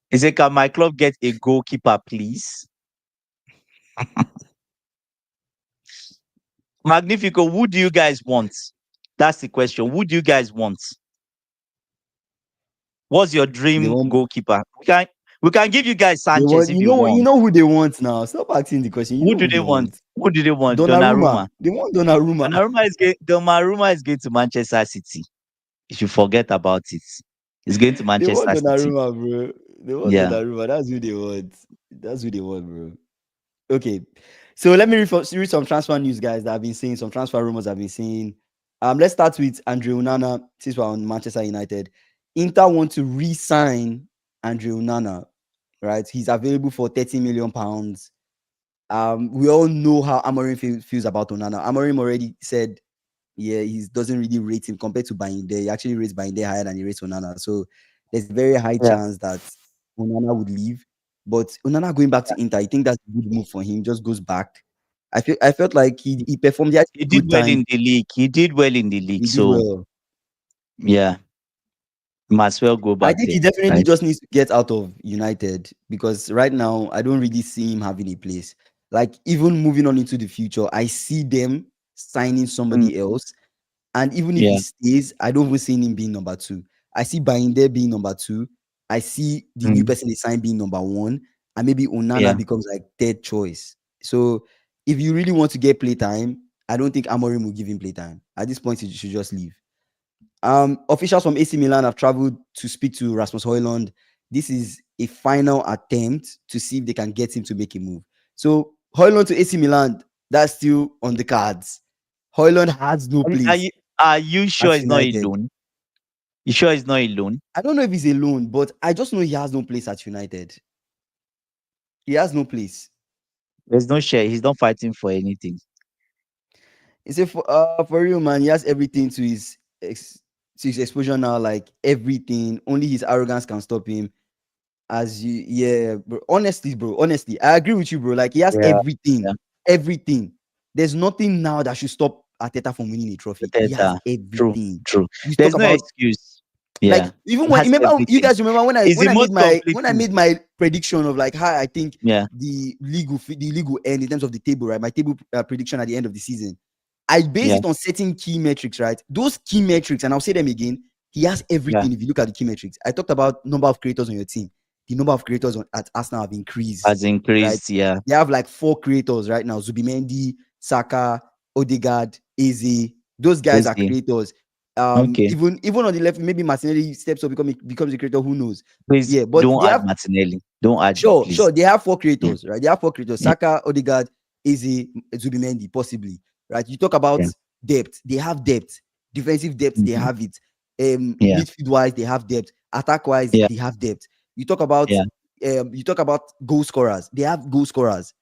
He said, "Can my club get a goalkeeper, please?" Magnifico. Who do you guys want? That's the question. Who do you guys want? What's your They dream want, goalkeeper? We can give you guys they Sanchez want, if you want. who they want now. Stop asking the question. You Who know do who they they want? want. Who do they want? Donnarumma. Donnarumma. They want Donnarumma. Donnarumma is going to Manchester City. You should forget about it. He's going to They want Manchester City. Donnarumma, bro. They want Yeah. Donnarumma. That's who they want. That's who they want, bro. Okay. So let me read some transfer news, guys, that I've been seeing, some transfer rumors I've been seeing. Let's start with Andre Onana, since we're on Manchester United. Inter want to re-sign Andre Onana, right? He's available for 30 million pounds. We all know how Amorim feels about Onana. Amorim already said, yeah, he doesn't really rate him compared to Bayinde. He actually rates Bayinde higher than he rates Onana. So there's a very high Yeah. chance that Onana would leave. But Onana going back to Inter, I think that's a good move for him. Just goes back. I felt like he performed. He had He a did good well time. in the league. He did well in the league. He did So well. yeah, might as well go I back think there. he definitely Right? just needs to get out of United because right now I don't really see him having a place. Like even moving on into the future, I see them signing Mm, somebody else. And even if he yeah. stays, I don't even see him being number two. I see Bayinde being number two. I see the new Mm, person they signed being number one. And maybe yeah. Onana becomes like third choice. So if you really want to get playtime, I don't think Amorim will give him playtime. At this point, he should just leave. Officials from AC Milan have traveled to speak to Rasmus Højlund. This is a final attempt to see if they can get him to make a move. So Højlund to AC Milan, that's still on the cards. Højlund has no Are, are place you are you sure at he's not United. alone? You sure he's not alone? I don't know if he's alone, but I just know he has no place at United. He has no place. There's no share. He's not fighting for anything. He said for real, man, he has everything to his exposure now, like everything. Only his arrogance can stop him. As you, yeah, bro. Honestly, I agree with you, bro. Like he has Yeah. everything, Yeah. everything. There's nothing now that should stop Ateta from winning a trophy. He has Arteta. True. everything. True. You talk There's no about, excuse. like, Yeah. even He when, has remember, you everything. guys remember when I He's the most complete when I too. made my prediction of like how I think Yeah. the league will end in terms of the table, right? My table prediction at the end of the season. I base Yeah. it on certain key metrics, right? Those key metrics, and I'll say them again. He has Yeah. everything. If you look at the key metrics, I talked about number of creators on your team. The number of creators at Arsenal have increased, Has right? increased. Yeah. They have like 4 creators right now: Zubimendi, Saka, Odegaard, Eze. Those guys are Easy. creators. Okay. Even on the left, maybe Martinelli steps up, becomes a creator. Who knows? Please Yeah, but don't they add have, Martinelli. Don't add him, sure. please. They have four Yeah. creators, right? They have 4 creators: Yeah. Saka, Odegaard, Eze, Zubimendi, possibly, right? You talk about Yeah. depth. They have depth. Defensive depth, they Mhm. have it. Yeah. Midfield wise, they have depth. Attack wise, Yeah. they have depth. You talk about Yeah. goal scorers. They have goal scorers.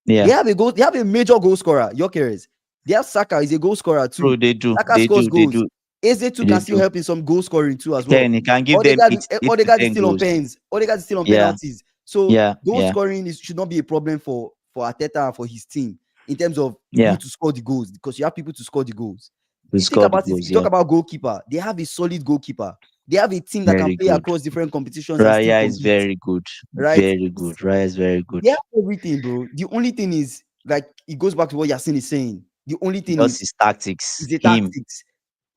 They Yeah. have a goal. They have a major goal scorer. Yokeres. They have Saka is a goal scorer too. True. They do. Saka They scores do. They goals. do. Eze too They can still do. help in some goal scoring too as well. He can give them Odegaard, eight to Odegaard is ten still on goals. pens. Odegaard is still on Yeah. penalties. So Yeah. goal Yeah. scoring should not be a problem for Arteta and for his team in terms of who Yeah. to score the goals, because you have people to score the goals. We You think scored the about it. goals. You talk Yeah. about goalkeeper. They have a solid goalkeeper. They have a team that can Very play good. across different competitions and still Raya is compete. very good. Right? Very good. Raya is very good. They have everything, bro. The only thing is, like, it goes back to what Yasin is saying. The only thing Just his tactics. is the Him. tactics,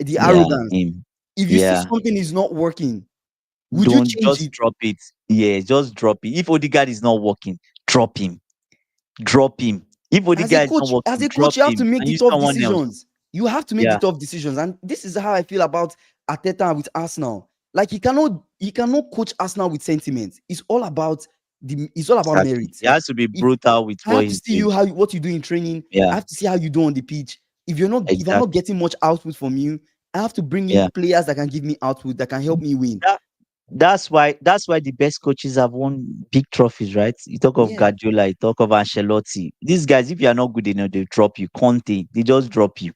the Yeah. arrogance. Him. If you see Yeah. something is not working, would you Don't change just it? drop it. Yeah. Just drop it. If Odegaard is not working, drop him. Drop him. If Odegaard is not As working, a coach, drop you have to him make and the use tough someone else. decisions. You have to make the Yeah. tough decisions, and this is how I feel about Arteta with Arsenal. Like, he cannot coach Arsenal with sentiment. It's all about Exactly. merit. He has to be If brutal with I what have to he's see doing. you what you do in training, I Yeah. have to see how you do on the pitch. If I'm not Exactly. getting much output from you, I have to bring in Yeah. players that can give me output, that can help me win. That, that's why the best coaches have won big trophies, right? You talk of Yeah, Guardiola, you talk of Ancelotti. These guys, if you are not good enough, they drop you. Conte, they just drop you.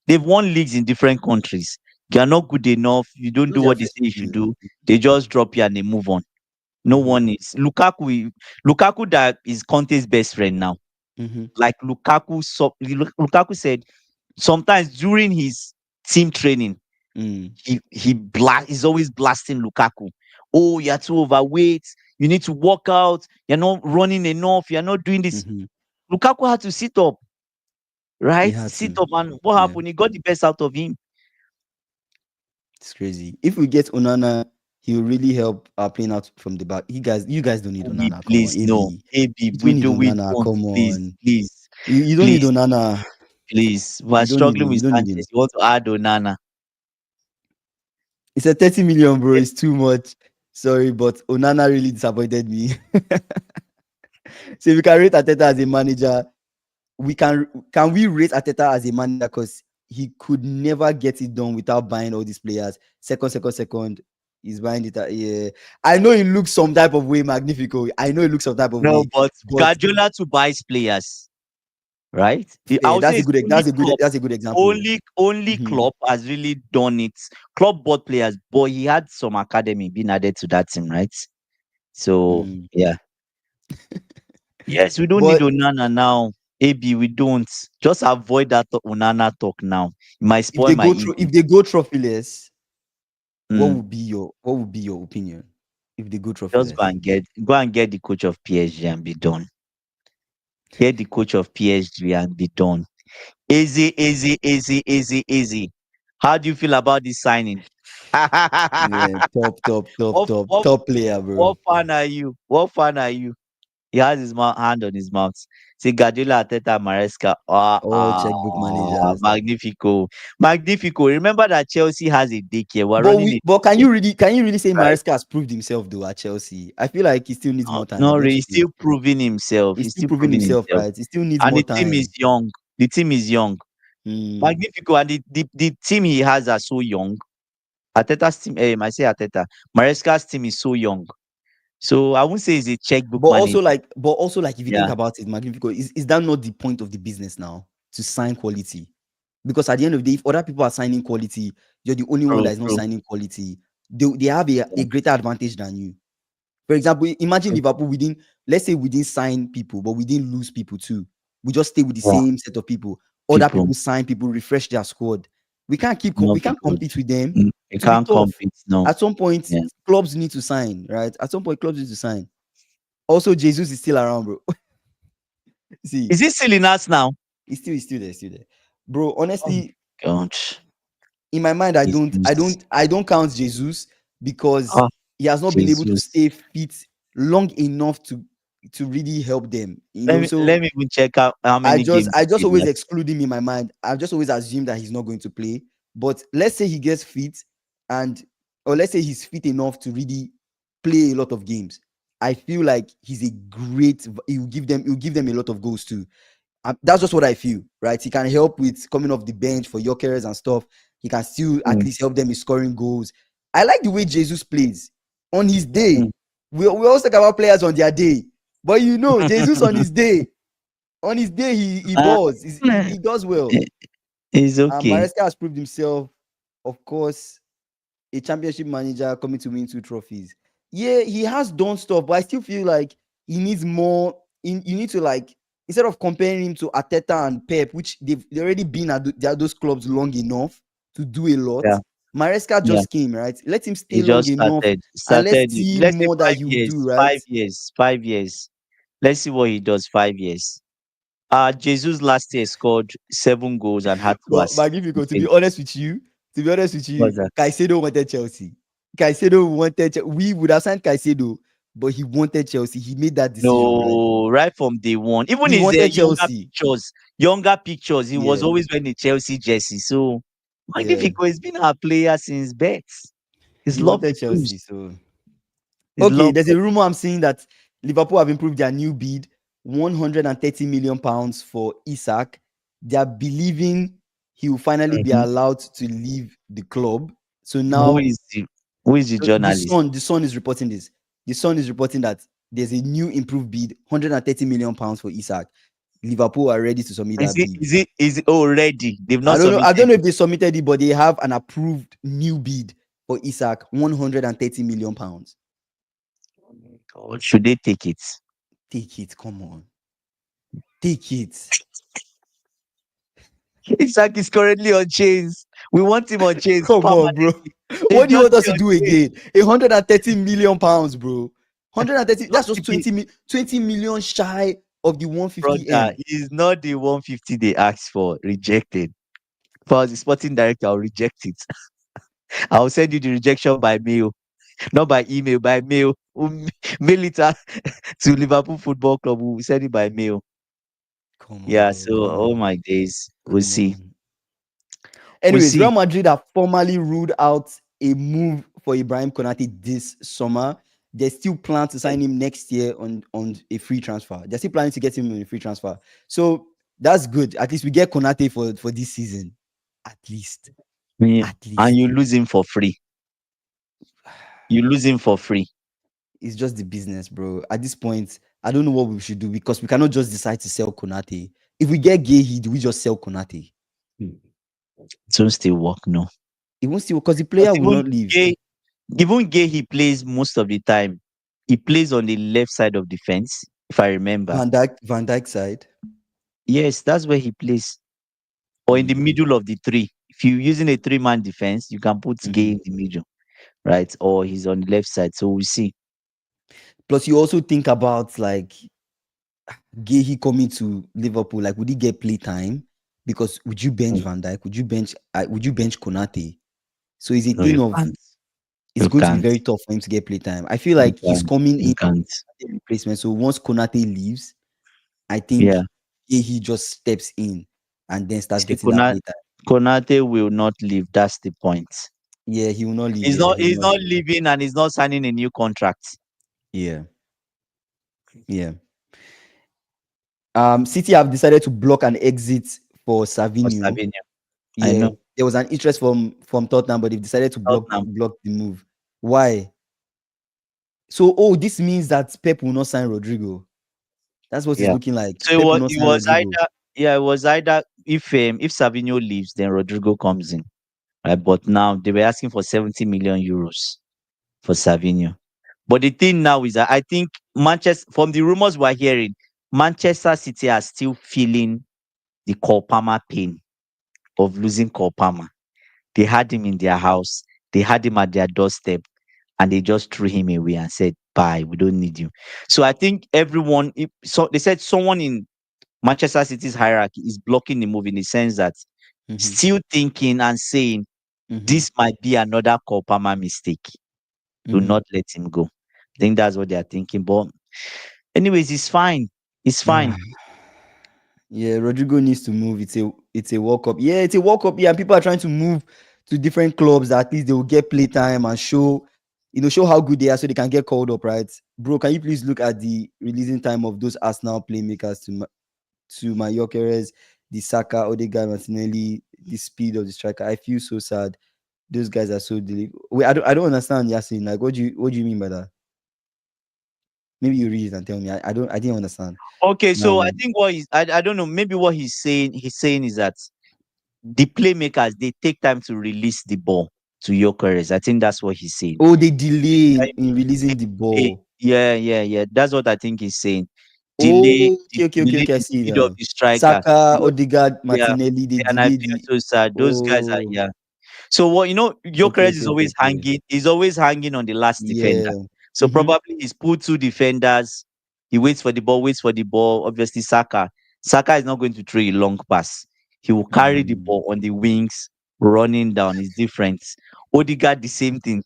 They've won leagues in different countries. You are not good enough. You don't not do their what they first say you should season. do. They just drop you and they move on. No Mm-hmm. one is Lukaku. Lukaku that is Conte's best friend now. Mm-hmm. Like Lukaku said, sometimes during his team training, Mm, he's always blasting Lukaku. Oh, you're too overweight. You need to work out. You're not running enough. You're not doing this. mm-hmm. Lukaku had to sit up, He right? had Sit to. up, and what Yeah. happened? He got the best out of him. It's crazy. If we get Onana, he will really help playing out from the back. You guys don't need AB, Onana. Come on, please, no. AB. AB, You don't need we Onana. don't. Come Please, on. please, You don't need please, Onana. please. We're You don't need struggling him. with You don't need Sanchez. him. You want to add Onana? It's a 30 million, bro. It's too much. Sorry, but Onana really disappointed me. So if we can rate Ateta as a manager, can we rate Ateta as a manager? Because he could never get it done without buying all these players. Second. He's buying it. Yeah. I know it looks some type of way, Magnifico. I know it looks some type of No, way, but but Guardiola to buy players, right? I would say that's a it's good only Klopp. that's a good example. Only Mhm. Klopp has really done it. Klopp bought players, but he had some academy being added to that team, right? So Mm. yeah. Yes, we don't need But Onana now. AB, we don't. Just avoid that Onana talk now. It might spoil my ego. if they go trophyless, Mm. what would be your opinion if they go Just trophyless? go and get the coach of PSG and be done. Get the coach of PSG and be done. Easy, easy, easy, easy, easy. How do you feel about this signing? Yeah, what, what, top player, bro. what fan are you? What fan are you? He has his hand on his mouth. See Guardiola, Arteta, Maresca. All checkbook managers. Magnifico. Magnifico. Remember that Chelsea has a daycare. We're running a But daycare, can you really say right? Maresca has proved himself though at Chelsea? I feel like he still needs more time, No, don't you he's think? still proving himself. He's He's still still proving proving himself, himself. right? He still needs And more the team is time. young. The team is young. Mm, Magnifico. And the team he has are so young. Arteta's team, I say Arteta. Maresca's team is so young. So I won't say he's a checkbook But manager. also like if you think Yeah, about it, Magnifico, is that not the point of the business now? To sign quality? Because at the end of the day, if other people are signing quality, you're the only one true, that is not true. signing quality. They have a Yeah. greater advantage than you. For example, imagine True. Liverpool, let's say we didn't sign people, but we didn't lose people too. We just stay with the Yeah. same set of people. Other People, people sign people, refresh their squad. We not be can't good. compete with them. You It will be can't tough. compete. No. At some point, Yeah. clubs need to sign, right? At some point, clubs need to sign. Also, Jesus is still around, bro. See, Is he still in us now? he's still there, bro. Oh my Honestly, God. in my mind, Jesus. I don't count Jesus because Oh, he has not been able to Jesus. stay fit long enough to really help them. So Let me even check out how many games I he just played always last. exclude him in my mind. I just always assume that he's not going to play. But let's say he gets fit and or let's say he's fit enough to really play a lot of games. I feel like he's a great. He'll give them a lot of goals too. That's just what I feel, right? He can help with coming off the bench for Yorkers and stuff. He can still at Mm, least help them in scoring goals. I like the way Jesus plays on his day. mm. We always talk about players on their day, but Jesus on his day, he Ah, balls. He does well. it's And okay. Maresca has proved himself, of course, a championship manager coming to win 2 trophies. Yeah, he has done stuff, but I still feel like he needs more. You need to like instead of comparing him to Ateta and Pep, which they've already been at those clubs long enough to do a lot. Yeah. Maresca Yeah. just came, right? Let him stay He long just enough and let's started. see Let's say more that five he will do, years. right? 5 years. 5 years. Let's see what he does. 5 years. Jesus last year scored 7 goals and had two But assists. Magnifico, to be honest with you, What's that? Caicedo wanted Chelsea. Caicedo wanted we would have signed Caicedo, but he wanted Chelsea. He made that decision, right? No, right from day one. Even He his wanted Chelsea. younger pictures, he was Yeah, always wearing a Chelsea jersey. So yeah. Magnifico has been our player since birth. He's He loved wanted the blues. Chelsea. So He's okay, loved there's them. a rumor I'm seeing that Liverpool have improved their new bid, 130 million pounds for Isak. They are believing he will finally be Mhm. allowed to leave the club. So Who now is the who is the journalist? The Sun is reporting this. The Sun is reporting that there's a new improved bid, 130 million pounds for Isak. Liverpool are ready to submit that bid. Is it already? They've not submitted I don't know it. if they submitted it, but they have an approved new bid for Isak, 130 million pounds. Or should they take it? Take it, come on, take it. Isaac is currently on chains. We want him on chains Come on, bro. permanently. He What do you just want us be to on do chains. again? 130 million pounds, bro. 130, Not that's just if he, 20 million shy of the 150 brother, M. he's not the 150 they asked for. Rejected. If I was the sporting director, I'll reject it. I'll send you the rejection by mail, not by email, by mail. Mail it to Liverpool Football Club. We'll send it by mail. Come on, Yeah, bro. so Come oh on. my days. We'll Come see. on. We'll Anyways, Real see. Madrid have formally ruled out a move for Ibrahim Konate this summer. They still plan to sign him next year on a free transfer. They're still planning to get him on a free transfer. So that's good. At least we get Konate for this season. At least. Yeah. At And least. you lose him for free. You lose him for free. It's just the business, bro. At this point, I don't know what we should do because we cannot just decide to sell Konate. If we get Gay, do we just sell Konate? It won't still work, no. It won't still because the Because player will not leave. even Gay, he plays most of the time. He plays on the left side of the fence, if I remember. Van Dijk side. Yes, that's where he plays. Or in the Mm, middle of the three. If you're using a three-man defense, you can put Gay mhm. in the middle, right? Or he's on the left side. So we'll see. Plus, you also think about like Gehi coming to Liverpool. Like, would he get play time? Because would you bench Mm. Van Dijk? Would you bench Konate? So it's a No, thing you of can't. it's You going to be can't. very tough for him to get play time. I feel You like he's can't. coming You in can't. as a replacement. So once Konate leaves, I think Yeah. Gehi just steps in and then starts See, getting that play time. Konate will not leave. That's the point. Yeah, he will not leave. He's Yeah, not he will he's not not leave. leaving and he's not signing a new contract. Yeah, yeah. City have decided to block an exit for For Savinho. Savinio. I Yeah, know. there was an interest from Tottenham, but they've decided to Tottenham. block the move. Why? So, oh, this means that Pep will not sign Rodrigo. That's what it's Yeah. looking like. So it Pep will was not it sign was Rodrigo. either yeah, it was either if Savinho leaves, then Rodrigo comes in. Right? But now they were asking for 70 million euros for Savinho. But the thing now is that I think Manchester, from the rumors we're hearing, Manchester City are still feeling the Cole Palmer pain of losing Cole Palmer. They had him in their house, they had him at their doorstep, and they just threw him away and said, "Bye, we don't need you." So I think everyone, so they said someone in Manchester City's hierarchy is blocking the move in the sense that Mm-hmm. still thinking and saying Mm-hmm. this might be another Cole Palmer mistake. Do Mm-hmm. not let him go. I think that's what they are thinking. But anyways, it's fine. It's fine. Yeah, Rodrigo needs to move. It's a World Cup. Yeah, it's a World Cup. Yeah, and people are trying to move to different clubs that at least they will get play time and show how good they are so they can get called up, right? Bro, can you please look at the releasing time of those Arsenal playmakers to my Gyökeres, the Saka, Odegaard, Martinelli, the speed of the striker? I feel so sad. Those guys are so delayed. Wait, I don't understand, Yasin. Like, what do you mean by that? Maybe you read it and tell me. I didn't understand. Okay, so I Um, think I don't know, maybe what he's saying is that the playmakers they take time to release the ball to Gyökeres. I think that's what he's saying. oh, they delay in They releasing the delay. ball. Yeah, yeah, yeah. That's what I think he's saying. Delay Oh, okay, okay, okay, delay okay. I the see it speed of now. the striker. Saka, You know, Odegaard, yeah. Martinelli, they And I delay feel the. so sad. Those guys are Oh, yeah. So what okay, Gyökeres is okay, okay, always okay. hanging. He's always hanging on the last defender. Yeah. So Mm-hmm. probably he's pulled two defenders. He waits for the ball. Waits for the ball. Obviously, Saka is not going to throw a long pass. He will carry the Mm. ball on the wings, running down. It's different. Odegaard the same thing.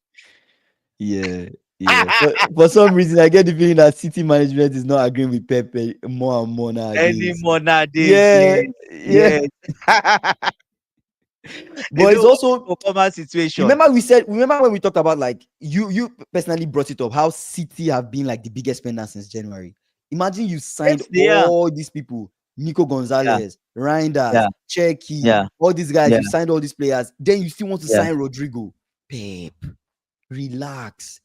Yeah, yeah. For some reason, I get the feeling that City management is not agreeing with Pepe more and more nowadays. Anymore nowadays, Yeah, yes, yeah. yes. They But don't it's want this also performance situation. remember when we talked about, like, you personally brought it up, how City have been like the biggest spender since January. Imagine you signed Yes, they are. all these people, Nico Yeah, Gonzalez, Reinders, yeah, Cherky, yeah, all these guys. yeah, You signed all these players, then you still want to yeah. sign Rodrigo. Pep, relax,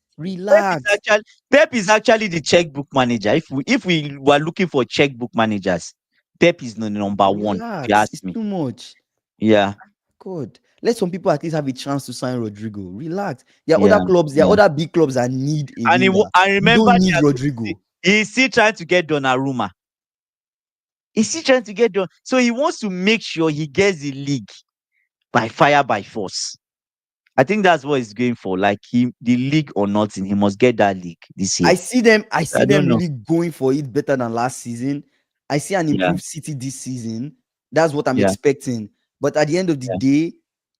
Pep is relax. actually Pep is actually the checkbook manager. If we were looking for checkbook managers, Pep is the number one, if you Relax. ask It's me. too much. Yeah, God. Let some people at least have a chance to sign Rodrigo. Relax. There are other yeah, clubs, there are yeah. other big clubs that need a winger. And You remember, don't need they are Rodrigo. he's still trying to get Donnarumma. He's still trying to get Don. So he wants to make sure he gets the league by fire by force. I think that's what he's going for. Like the league or nothing, he must get that league this year. I see I them don't know. really going for it better than last season. I see an Yeah, improved City this season. That's what I'm yeah, expecting. But at the end of the yeah. day,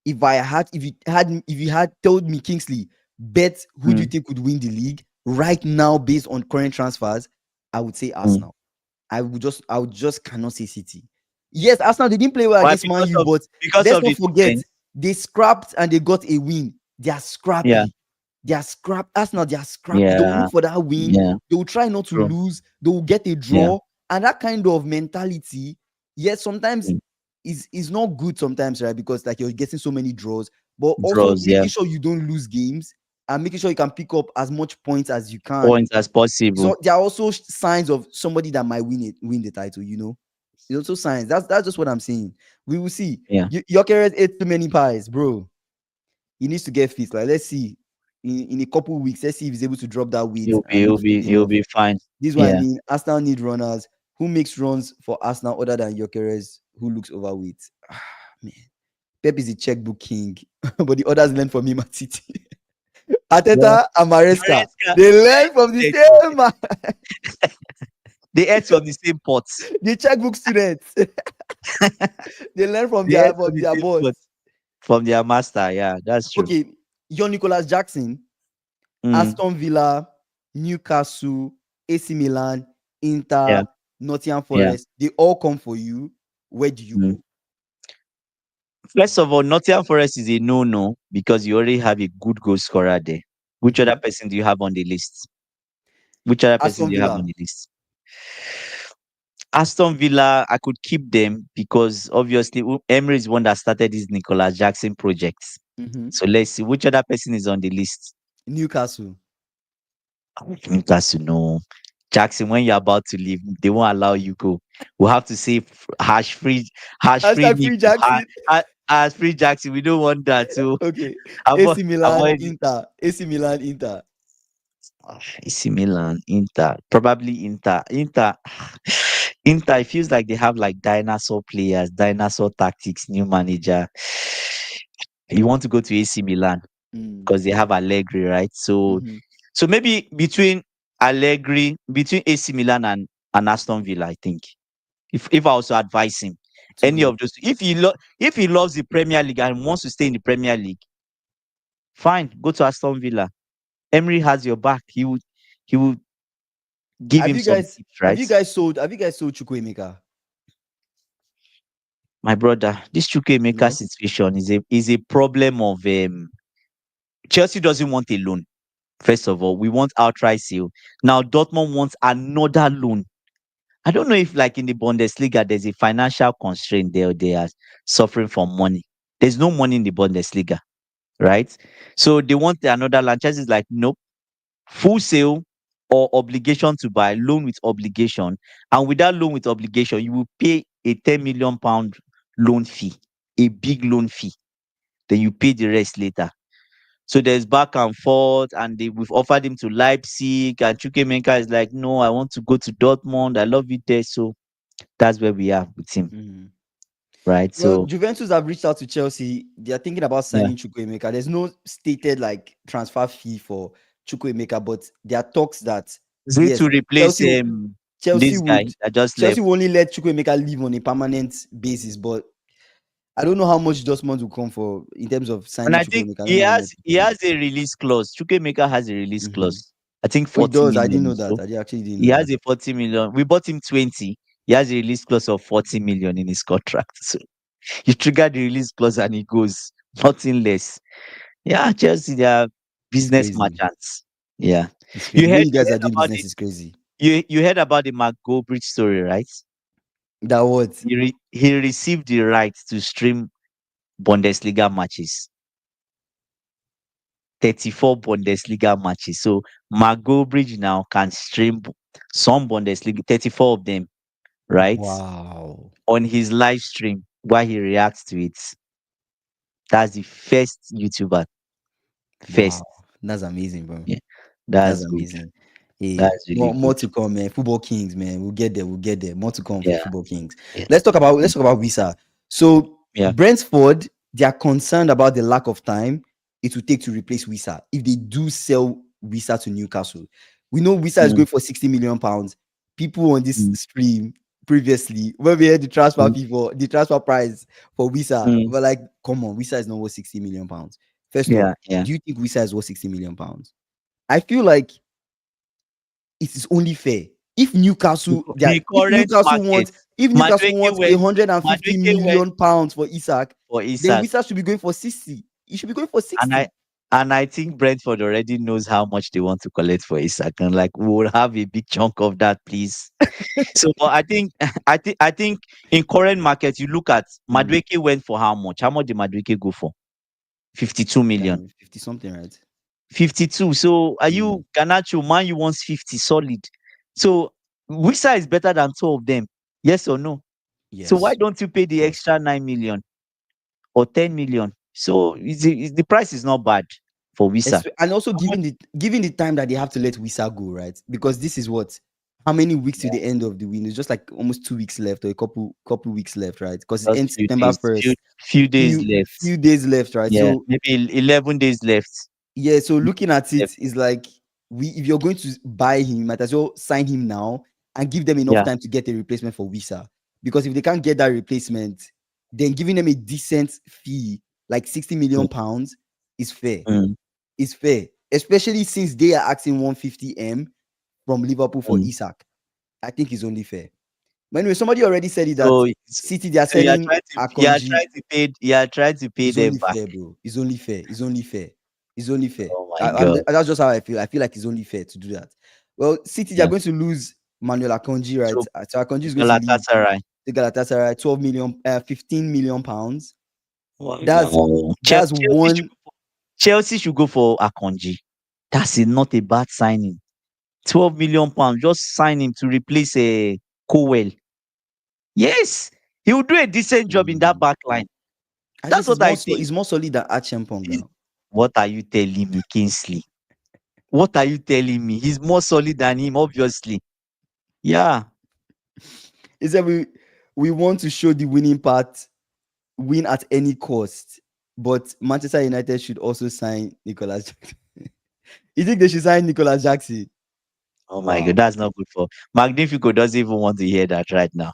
if you had told me, Kingsley, bet who do you Mm, think would win the league right now based on current transfers, I would say mm. Arsenal. I would just cannot say City. Yes, Arsenal, they didn't play well Why? against Man U, but Because let's of not the forget defense. they scrapped and they got a win. They are Yeah, scrappy. They are scrap. Arsenal, they are scrappy. They will yeah, look for that win. yeah, They will try not to true. lose. They will get a Yeah, draw. And that kind of mentality, yes, sometimes mm. is not good sometimes, right? Because like you're getting so many draws, but also Draws. Yeah, making sure you don't lose games and making sure you can pick up as much points as you can. points as possible. So there are also signs of somebody that might win the title. It's also signs. That's just what I'm saying. We will see. Yeah, Gyökeres ate too many pies, bro. He needs to get fit. Like, let's see. In a couple weeks, let's see if he's able to drop that weight he'll be, and look he'll fit be, he'll enough. be fine. This is what I Yeah. mean. Arsenal need runners. Who makes runs for Arsenal other than Gyökeres, who looks overweight? Man. Pep is the checkbook king, but the others learn from him at City. Well, Ateta and Maresca, Maresca, they learn from the eh, same man. they ate from the same pots. The checkbook students. They learn from They their ate from from the their same boss. pots from their master. Yeah, that's true. Okay, your Nicholas Jackson, Mm, Aston Villa, Newcastle, AC Milan, yeah, Inter, Nottingham yeah. Forest, they all come for you. Where do you Mm. go? First of all, Nottingham Forest is a no-no because you already have a good goal scorer there. Which other Mhm. person do you have on the list? Which other person Aston do you have on Villa. the list? Aston Villa, I could keep them because obviously Emery is one that started this Nicolas Jackson project. Mhm. So let's see which other person is on the list. Newcastle. Newcastle, no. Jackson, when you're about to leave, they won't allow you go. We'll have to say hash free Hashtag free Nico, Jackson. hash free Jackson. We don't want that. So Okay. avoid AC Milan, avoid Inter. AC Milan, Inter. AC Milan, Inter, probably Inter. Inter, it feels like they have like dinosaur players, dinosaur tactics, new manager. You want to go to AC Milan Mm. because they have Allegri, right? So Mm-hmm. so maybe between Allegri, between AC Milan and Aston Villa, I think. If I was to advise him, To any go. of those, if he loves the Premier League and wants to stay in the Premier League, fine, go to Aston Villa. Emery has your back. He would give Have him you some guys tips, right? have you guys sold Chukwuemeka? My brother, this Chukwuemeka No? situation is a problem of Chelsea doesn't want a loan. First of all, we want outright sale. Now Dortmund wants another loan. I don't know if like in the Bundesliga there's a financial constraint there. They are suffering from money. There's no money in the Bundesliga, right? So they want another loan. Chelsea is like, nope, full sale or obligation to buy, loan with obligation. And with that loan with obligation, you will pay a £10 million loan fee, a big loan fee. Then you pay the rest later. So there's back and forth, and we've offered him to Leipzig, and Chukwuemeka is like, no, I want to go to Dortmund. I love it there. So that's where we are with him, Mm. right? Well, So Juventus have reached out to Chelsea. They are thinking about yeah, signing Chukwuemeka. There's no stated like transfer fee for Chukwuemeka, but there are talks that is it to yes, replace Chelsea Chelsea this guy would that just Chelsea left? will only let Chukwuemeka leave on a permanent basis, but I don't know how much Dortmund will come for in terms of And signing I think Chukwuemeka. I don't he know how has much it he will be. has a release clause. Chukwuemeka has a release Mhm. clause. I think Oh, he 40 does. I didn't million or know that. so. I actually didn't He know has that. a 40 million. We bought him 20. He has a release clause of 40 million in his contract. So you trigger the release clause and he goes. Nothing less. Yeah, Chelsea, they are It's business crazy. merchants. Yeah. It's crazy. You The way heard you you guys are heard doing about business it. is crazy. You heard about the Mark Goldbridge story, right? That what? He received the right to stream Bundesliga matches, 34 Bundesliga matches. So Mark Goldbridge now can stream some Bundesliga, 34 of them, right? Wow. On his live stream while he reacts to it. That's the first YouTuber. Wow. First. That's amazing, bro. Yeah. That's That's good. amazing. Hey, That's really more good. to come, man. Football Kings, man. We'll get there. We'll get there. More to come for the Yeah. Football Kings. Yeah. Let's talk about Visa. So Yeah. Brentford, they are concerned about the lack of time it will take to replace Wisa if they do sell Wisa to Newcastle. We know Wisa is Mm, going for 60 million pounds. People on this mm, stream previously, when we heard the transfer mm, fee for the transfer price for Wisa, mm. we're like, come on, Wisa is not worth 60 million pounds. First off, Yeah. Yeah. do you think Wisa is worth 60 million pounds? I feel like it is only fair. If The, Newcastle, the if current Newcastle market, wants, if Newcastle Madueke wants went, 150 Madueke went million pounds for Isak, for then Isak, Wisa should be going for 60. He should be going for and I 60. and I think Brentford already knows how much they want to collect for Isak, and like we'll have a big chunk of that, please. So, but I think, I think in current market, you look at Mm, Madueke went for how much? How much did Madueke go for? 52 million. 50 something, right? 52. So are Mm, you Ganacho? Man, you want 50 solid. So Wisa is better than two of them. Yes or no? So why yes, don't you pay of the course. extra 9 million or 10 million? So the price is not bad for Wisa. And also How much? given the time that they have to let Wisa go, right? Because this is what, how many weeks to Yeah, the end of the window? It's just like almost 2 weeks left or a couple weeks left, right? Because it just ends few September days, few 1st. few days Few left. few days left, right? Yeah, So maybe 11 days left. yeah, so looking at it Left. is like, if you're going to buy him, you might as well sign him now and give them enough Yeah. time to get a replacement for Wisa. Because if they can't get that replacement, then giving them a decent fee, like 60 million Mm, pounds, is fair. mm, It's fair. Especially since they are asking 150M from Liverpool for mm. Isak. I think it's only fair. But anyway, somebody already said it that So City, they are so selling Akonji. you are trying to pay It's them only back. fair, bro. It's only fair. It's only fair. It's only fair. Oh my god. That's just how I feel. I feel like it's only fair to do that. Well, City, they are Yeah. going to lose Manuel Akonji, right? So So Akonji is going to leave Galatasaray. to Galatasaray, 12 million, 15 million pounds. That's Wow. that's one. Chelsea should go for Akonji. That's not a bad signing. £12 million. Just sign him to replace a Cowell. Yes, he will do a decent job in that Mm. back line. I That's guess what I think. it's more solid than Achiampong He's- now. What are you telling me, Kingsley? What are you telling me? He's more solid than him, obviously. Yeah. He said we want to show the winning part, win at any cost. But Manchester United should also sign Nicolas Jackson. You think they should sign Nicolas Jackson? Oh my God, Wow. that's not good for Magnifico. Doesn't even want to hear that right now.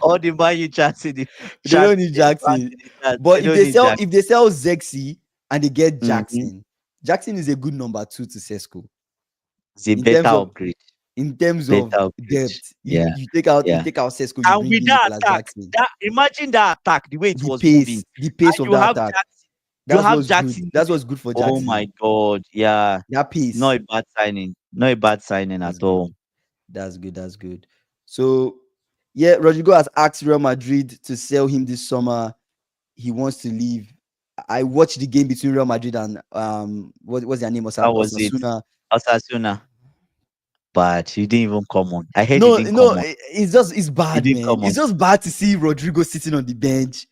All the Man U chats in the They chat, don't need Jackson. in the chat, But they don't need Jack. if they sell Zexi and they get Mm-hmm. Jackson, Jackson is a good number two to Sesko It's a in better terms of upgrade. in terms of Better upgrade. depth. You Yeah. you take out Yeah. Sesko, you And bring with in that Nicolas attack, Jackson. that imagine that attack, the way it was moving, The and pace of you that have attack. Jackson, you That's have what's good. Jackson. That's what's good for Oh my Jackson. God, yeah, That pace. not a bad signing, not a bad signing That's at good. all. That's good. That's good. So yeah, Rodrigo has asked Real Madrid to sell him this summer. He wants to leave. I watched the game between Real Madrid and what was their name? How was it? Osasuna. Osasuna, but he didn't even come on. I heard he No, didn't no, come on. it's He bad, didn't man. come It's on, just bad to see Rodrigo sitting on the bench,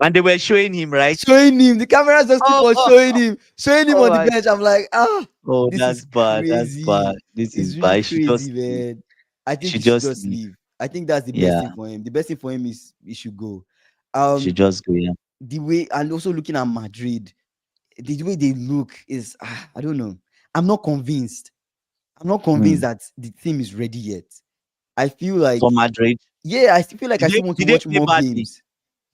and they were showing him right. showing him. The cameras just keep Oh, on showing him oh on the my! bench. I'm like, Oh, this is that's bad. That's bad. crazy. This is It's really bad. He should crazy, just leave. man. I He think he should should just just leave. leave. I think that's the best Yeah, thing for him. The best thing for him is he should go. he should Um, just go. Yeah. the way, and also looking at Madrid, the way they look is I don't know. I'm not convinced. I'm not convinced Hmm. that the team is ready yet. I feel like For Madrid, yeah, I still feel like I still want to did they watch play more badly? games.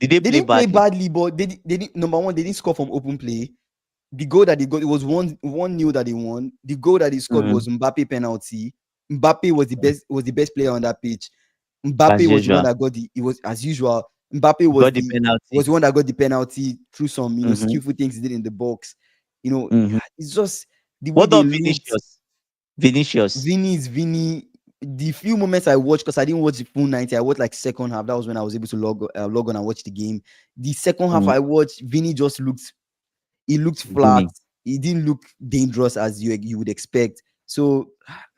Did they They play didn't play badly? badly, but they didn't number one, they didn't score from open play. The goal that they got, it was 1-0 that they won. The goal that they scored Mm, was Mbappe penalty. Mbappe was the best player on that pitch. Mbappe as was the one usual. that got it was as usual. Mbappe Got the penalty. was the one that got the penalty through some Mm-hmm. skillful things he did in the box. Mm-hmm. It's just the way What they of looked. Vinicius? Vinicius. Vinny is Vinny. The few moments I watched, because I didn't watch the full 90, I watched like second half. That was when I was able to log on and watch the game. The second half Mm, I watched, Vinny just looked flat. Vini. He didn't look dangerous as you would expect. So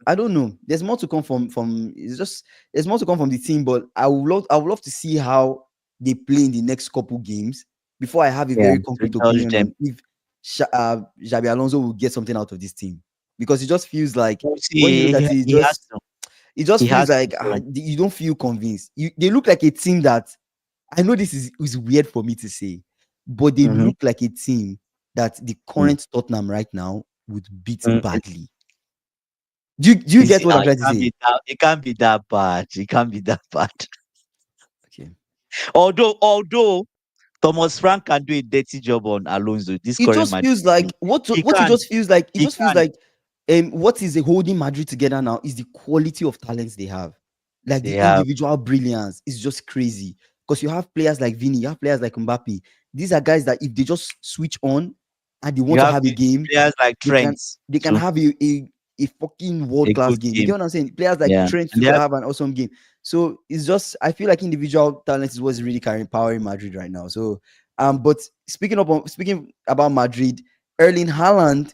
I don't know. There's more to come from. It's just there's more to come from the team, but I would love to see how they play in the next couple games before I have a Yeah, very to concrete judge opinion them. on if Xabi Alonso will get something out of this team, because it just feels like We'll when you look see. at He has to. it just He feels has to. like So. you don't feel convinced. They look like a team that I know this is weird for me to say, but they Mm-hmm. look like a team that the Mm. current Tottenham right now would beat Mm. badly. Do you You get see, what now I'm trying to say? it can't be that bad. It can't be that bad. Okay. Although Thomas Frank can do a dirty job on Alonso, this It current just Madrid feels team. like He what it can. just feels like. It He just feels can. like what is holding Madrid together now is the quality of talents they have. Like They the have. individual brilliance is just crazy. Because you have players like Vini, you have players like Mbappe. These are guys that if they just switch on and they You want to have have a game, players like they can Trent they can too. have a fucking A world class good game. You game. get what I'm saying? Players like Yeah. Trent And too they can have have an awesome game. So it's just I feel like individual talent is what's really carrying power in Madrid right now. So but speaking about Madrid, Erling Haaland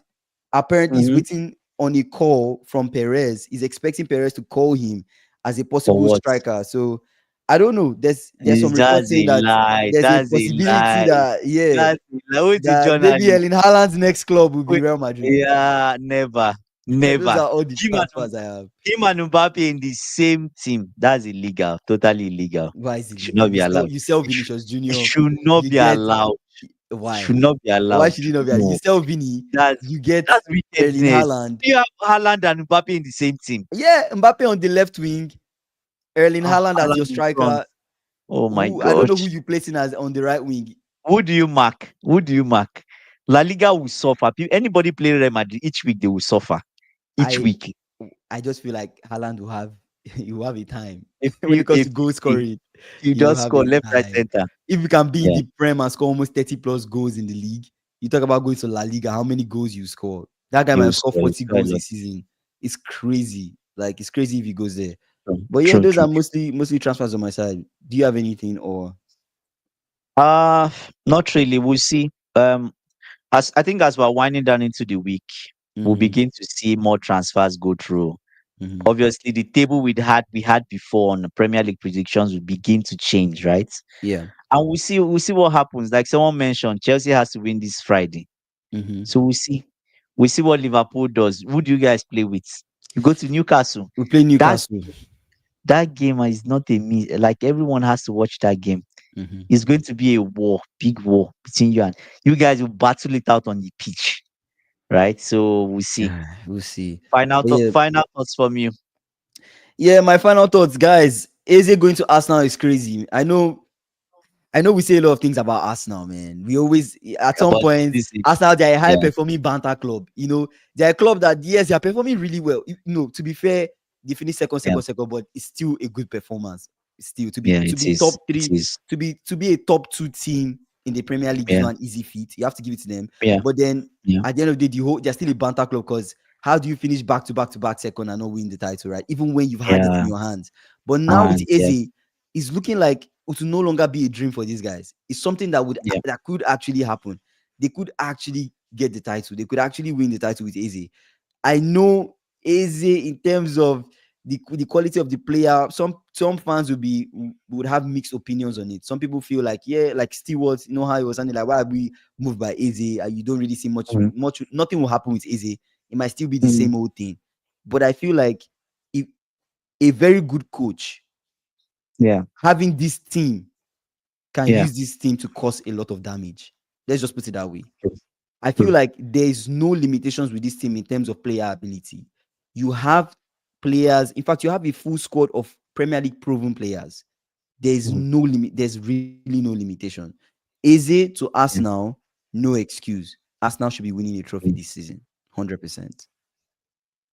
apparently is Mhm. waiting on a call from Perez. He's expecting Perez to call him as a For possible what? striker. So I don't know. There's some reports That's saying a that lie. there's a That's a possibility lie. that That's a lie. Who is the that maybe journalist? Erling Haaland's next club will be Wait, Real Madrid. yeah, never. Those Never. are all the Him and transfers I have. him and Mbappe in the same team. That's illegal. Totally illegal. Why is it It should legal? not be allowed. You sell It should, Vinicius it Junior, should not you be get allowed. why? Should not be Why allowed. should he not be? You No. sell Vini, That's you get that's Erling wickedness. Haaland. You have Haaland and Mbappe in the same team. Yeah, Mbappe on the left wing, Erling Ah, Haaland as your Haaland in front. striker. Oh my Who I don't know who gosh. you placing as on the right wing. Who do you mark? Who do you mark? La Liga will suffer. Anybody play Real Madrid each week, they will suffer. Each I week. I just feel like Haaland will have you have a time A when few, it comes a to goal few. scoring. You You just have score a left, right, time. center. If you can be in Yeah. the Prem and score almost 30 plus goals in the league, you talk about going to La Liga, how many goals you score? That guy You might will score score. You 40 score a goals a lot. season. It's crazy. Like it's crazy if he goes there. True, But yeah, true, those are true. mostly transfers on my side. Do you have anything or Uh not really. We'll see. As I think as we're winding down into the week, we'll Mm-hmm. begin to see more transfers go through. Mm-hmm. Obviously, the table we had before on the Premier League predictions will begin to change, right? Yeah. And we'll see what happens. Like someone mentioned, Chelsea has to win this Friday. Mm-hmm. So we'll see. We'll see what Liverpool does. Who do you guys play with? You go to Newcastle. We play That Newcastle. that game is not a miss. Like everyone has to watch that game. Mm-hmm. It's going to be a war, big war between you, and you guys will battle it out on the pitch, right? So we'll see. We'll see. Final But yeah, final thoughts from you. yeah. My final thoughts, guys. Eze going to Arsenal is crazy. I know we say a lot of things about Arsenal, man. We always, at Yeah, some but point, this is Arsenal, they're a high yeah, performing banter club. They're a club that, yes, they're performing really well. To be fair, they finished second, yeah, second, second, but it's still a good performance. Still, to be yeah. to It be is. top It three, is. to be a top two team in the Premier League is Yeah, not an easy feat. You have to give it to them. yeah, But then yeah, at the end of the day, they're still a banter club because how do you finish back to back to back second and not win the title, right? Even when you've had it in yeah. your hands. But now with And yes, Eze, it's looking like it will no longer be a dream for these guys. It's something yeah. that could actually happen. They could actually get the title. They could actually win the title with Eze. I know Eze in terms of the quality of the player. Some fans would have mixed opinions on it. Some people feel like, yeah, like Stewart, how he was sounding like, why are we moved by Eze? You don't really see Mm, much. Nothing will happen with Eze. It might still be the mm, same old thing. But I feel like if a very good coach yeah, having this team can yeah. use this team to cause a lot of damage. Let's just put it that way. True, I feel true. like there's no limitations with this team in terms of player ability. You have players, in fact, you have a full squad of Premier League proven players. There's Mm, no limit, there's really no limitation. Eze to yeah, Arsenal, no excuse. Arsenal should be winning a trophy mm. this season. 100%.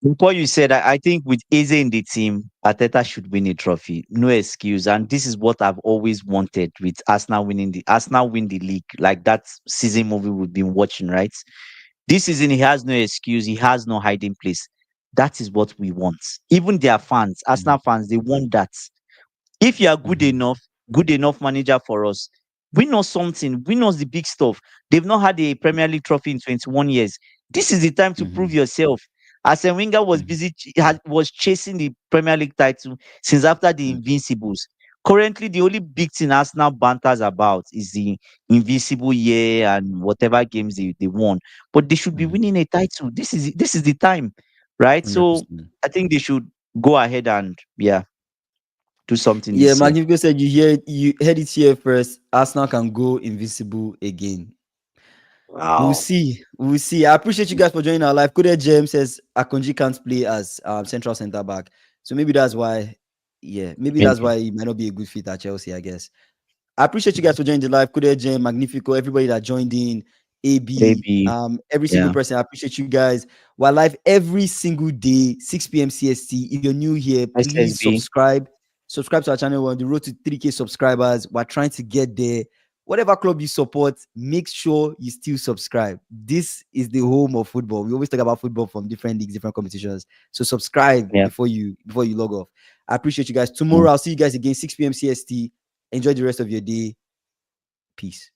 What you said, I think with Eze in the team, Ateta should win a trophy. No excuse. And this is what I've always wanted with Arsenal win the league. Like that season movie we've been watching, right? This season, he has no excuse. He has no hiding place. That is what we want. Even their fans, Mhm, Arsenal fans, they want that. If you are mhm, good enough manager for us, win us something, win us the big stuff. They've not had a Premier League trophy in 21 years. This is the time to prove mhm, yourself. Arsene Wenger was mhm, busy, was chasing the Premier League title since after the mhm, Invincibles. Currently, the only big thing Arsenal banters about is the Invincible year and whatever games they won. But they should be mhm. winning a title. This is the time, right? So 100%. I think they should go ahead and do something Yeah, this year. Magnifico said you heard it here first. Arsenal can go invisible again. We'll Wow. see. We'll see. I appreciate you guys for joining our live. Coded James says Akonji can't play as central center back. So maybe that's why, yeah, maybe that's Maybe. why he might not be a good fit at Chelsea, I guess. I appreciate you guys for joining the live. Kude Jen, Magnifico, everybody that joined in, AB, Maybe. every single Yeah. person. I appreciate you guys. We're live every single day, 6 p.m. CST. If you're new here, please SSB. subscribe. Subscribe to our channel. We're on the road to 3K subscribers. We're trying to get there. Whatever club you support, make sure you still subscribe. This is the home of football. We always talk about football from different leagues, different competitions. So subscribe Yeah. before you log off. I appreciate you guys. Yeah. Tomorrow I'll see you guys again, 6 p.m. CST. Enjoy the rest of your day. Peace.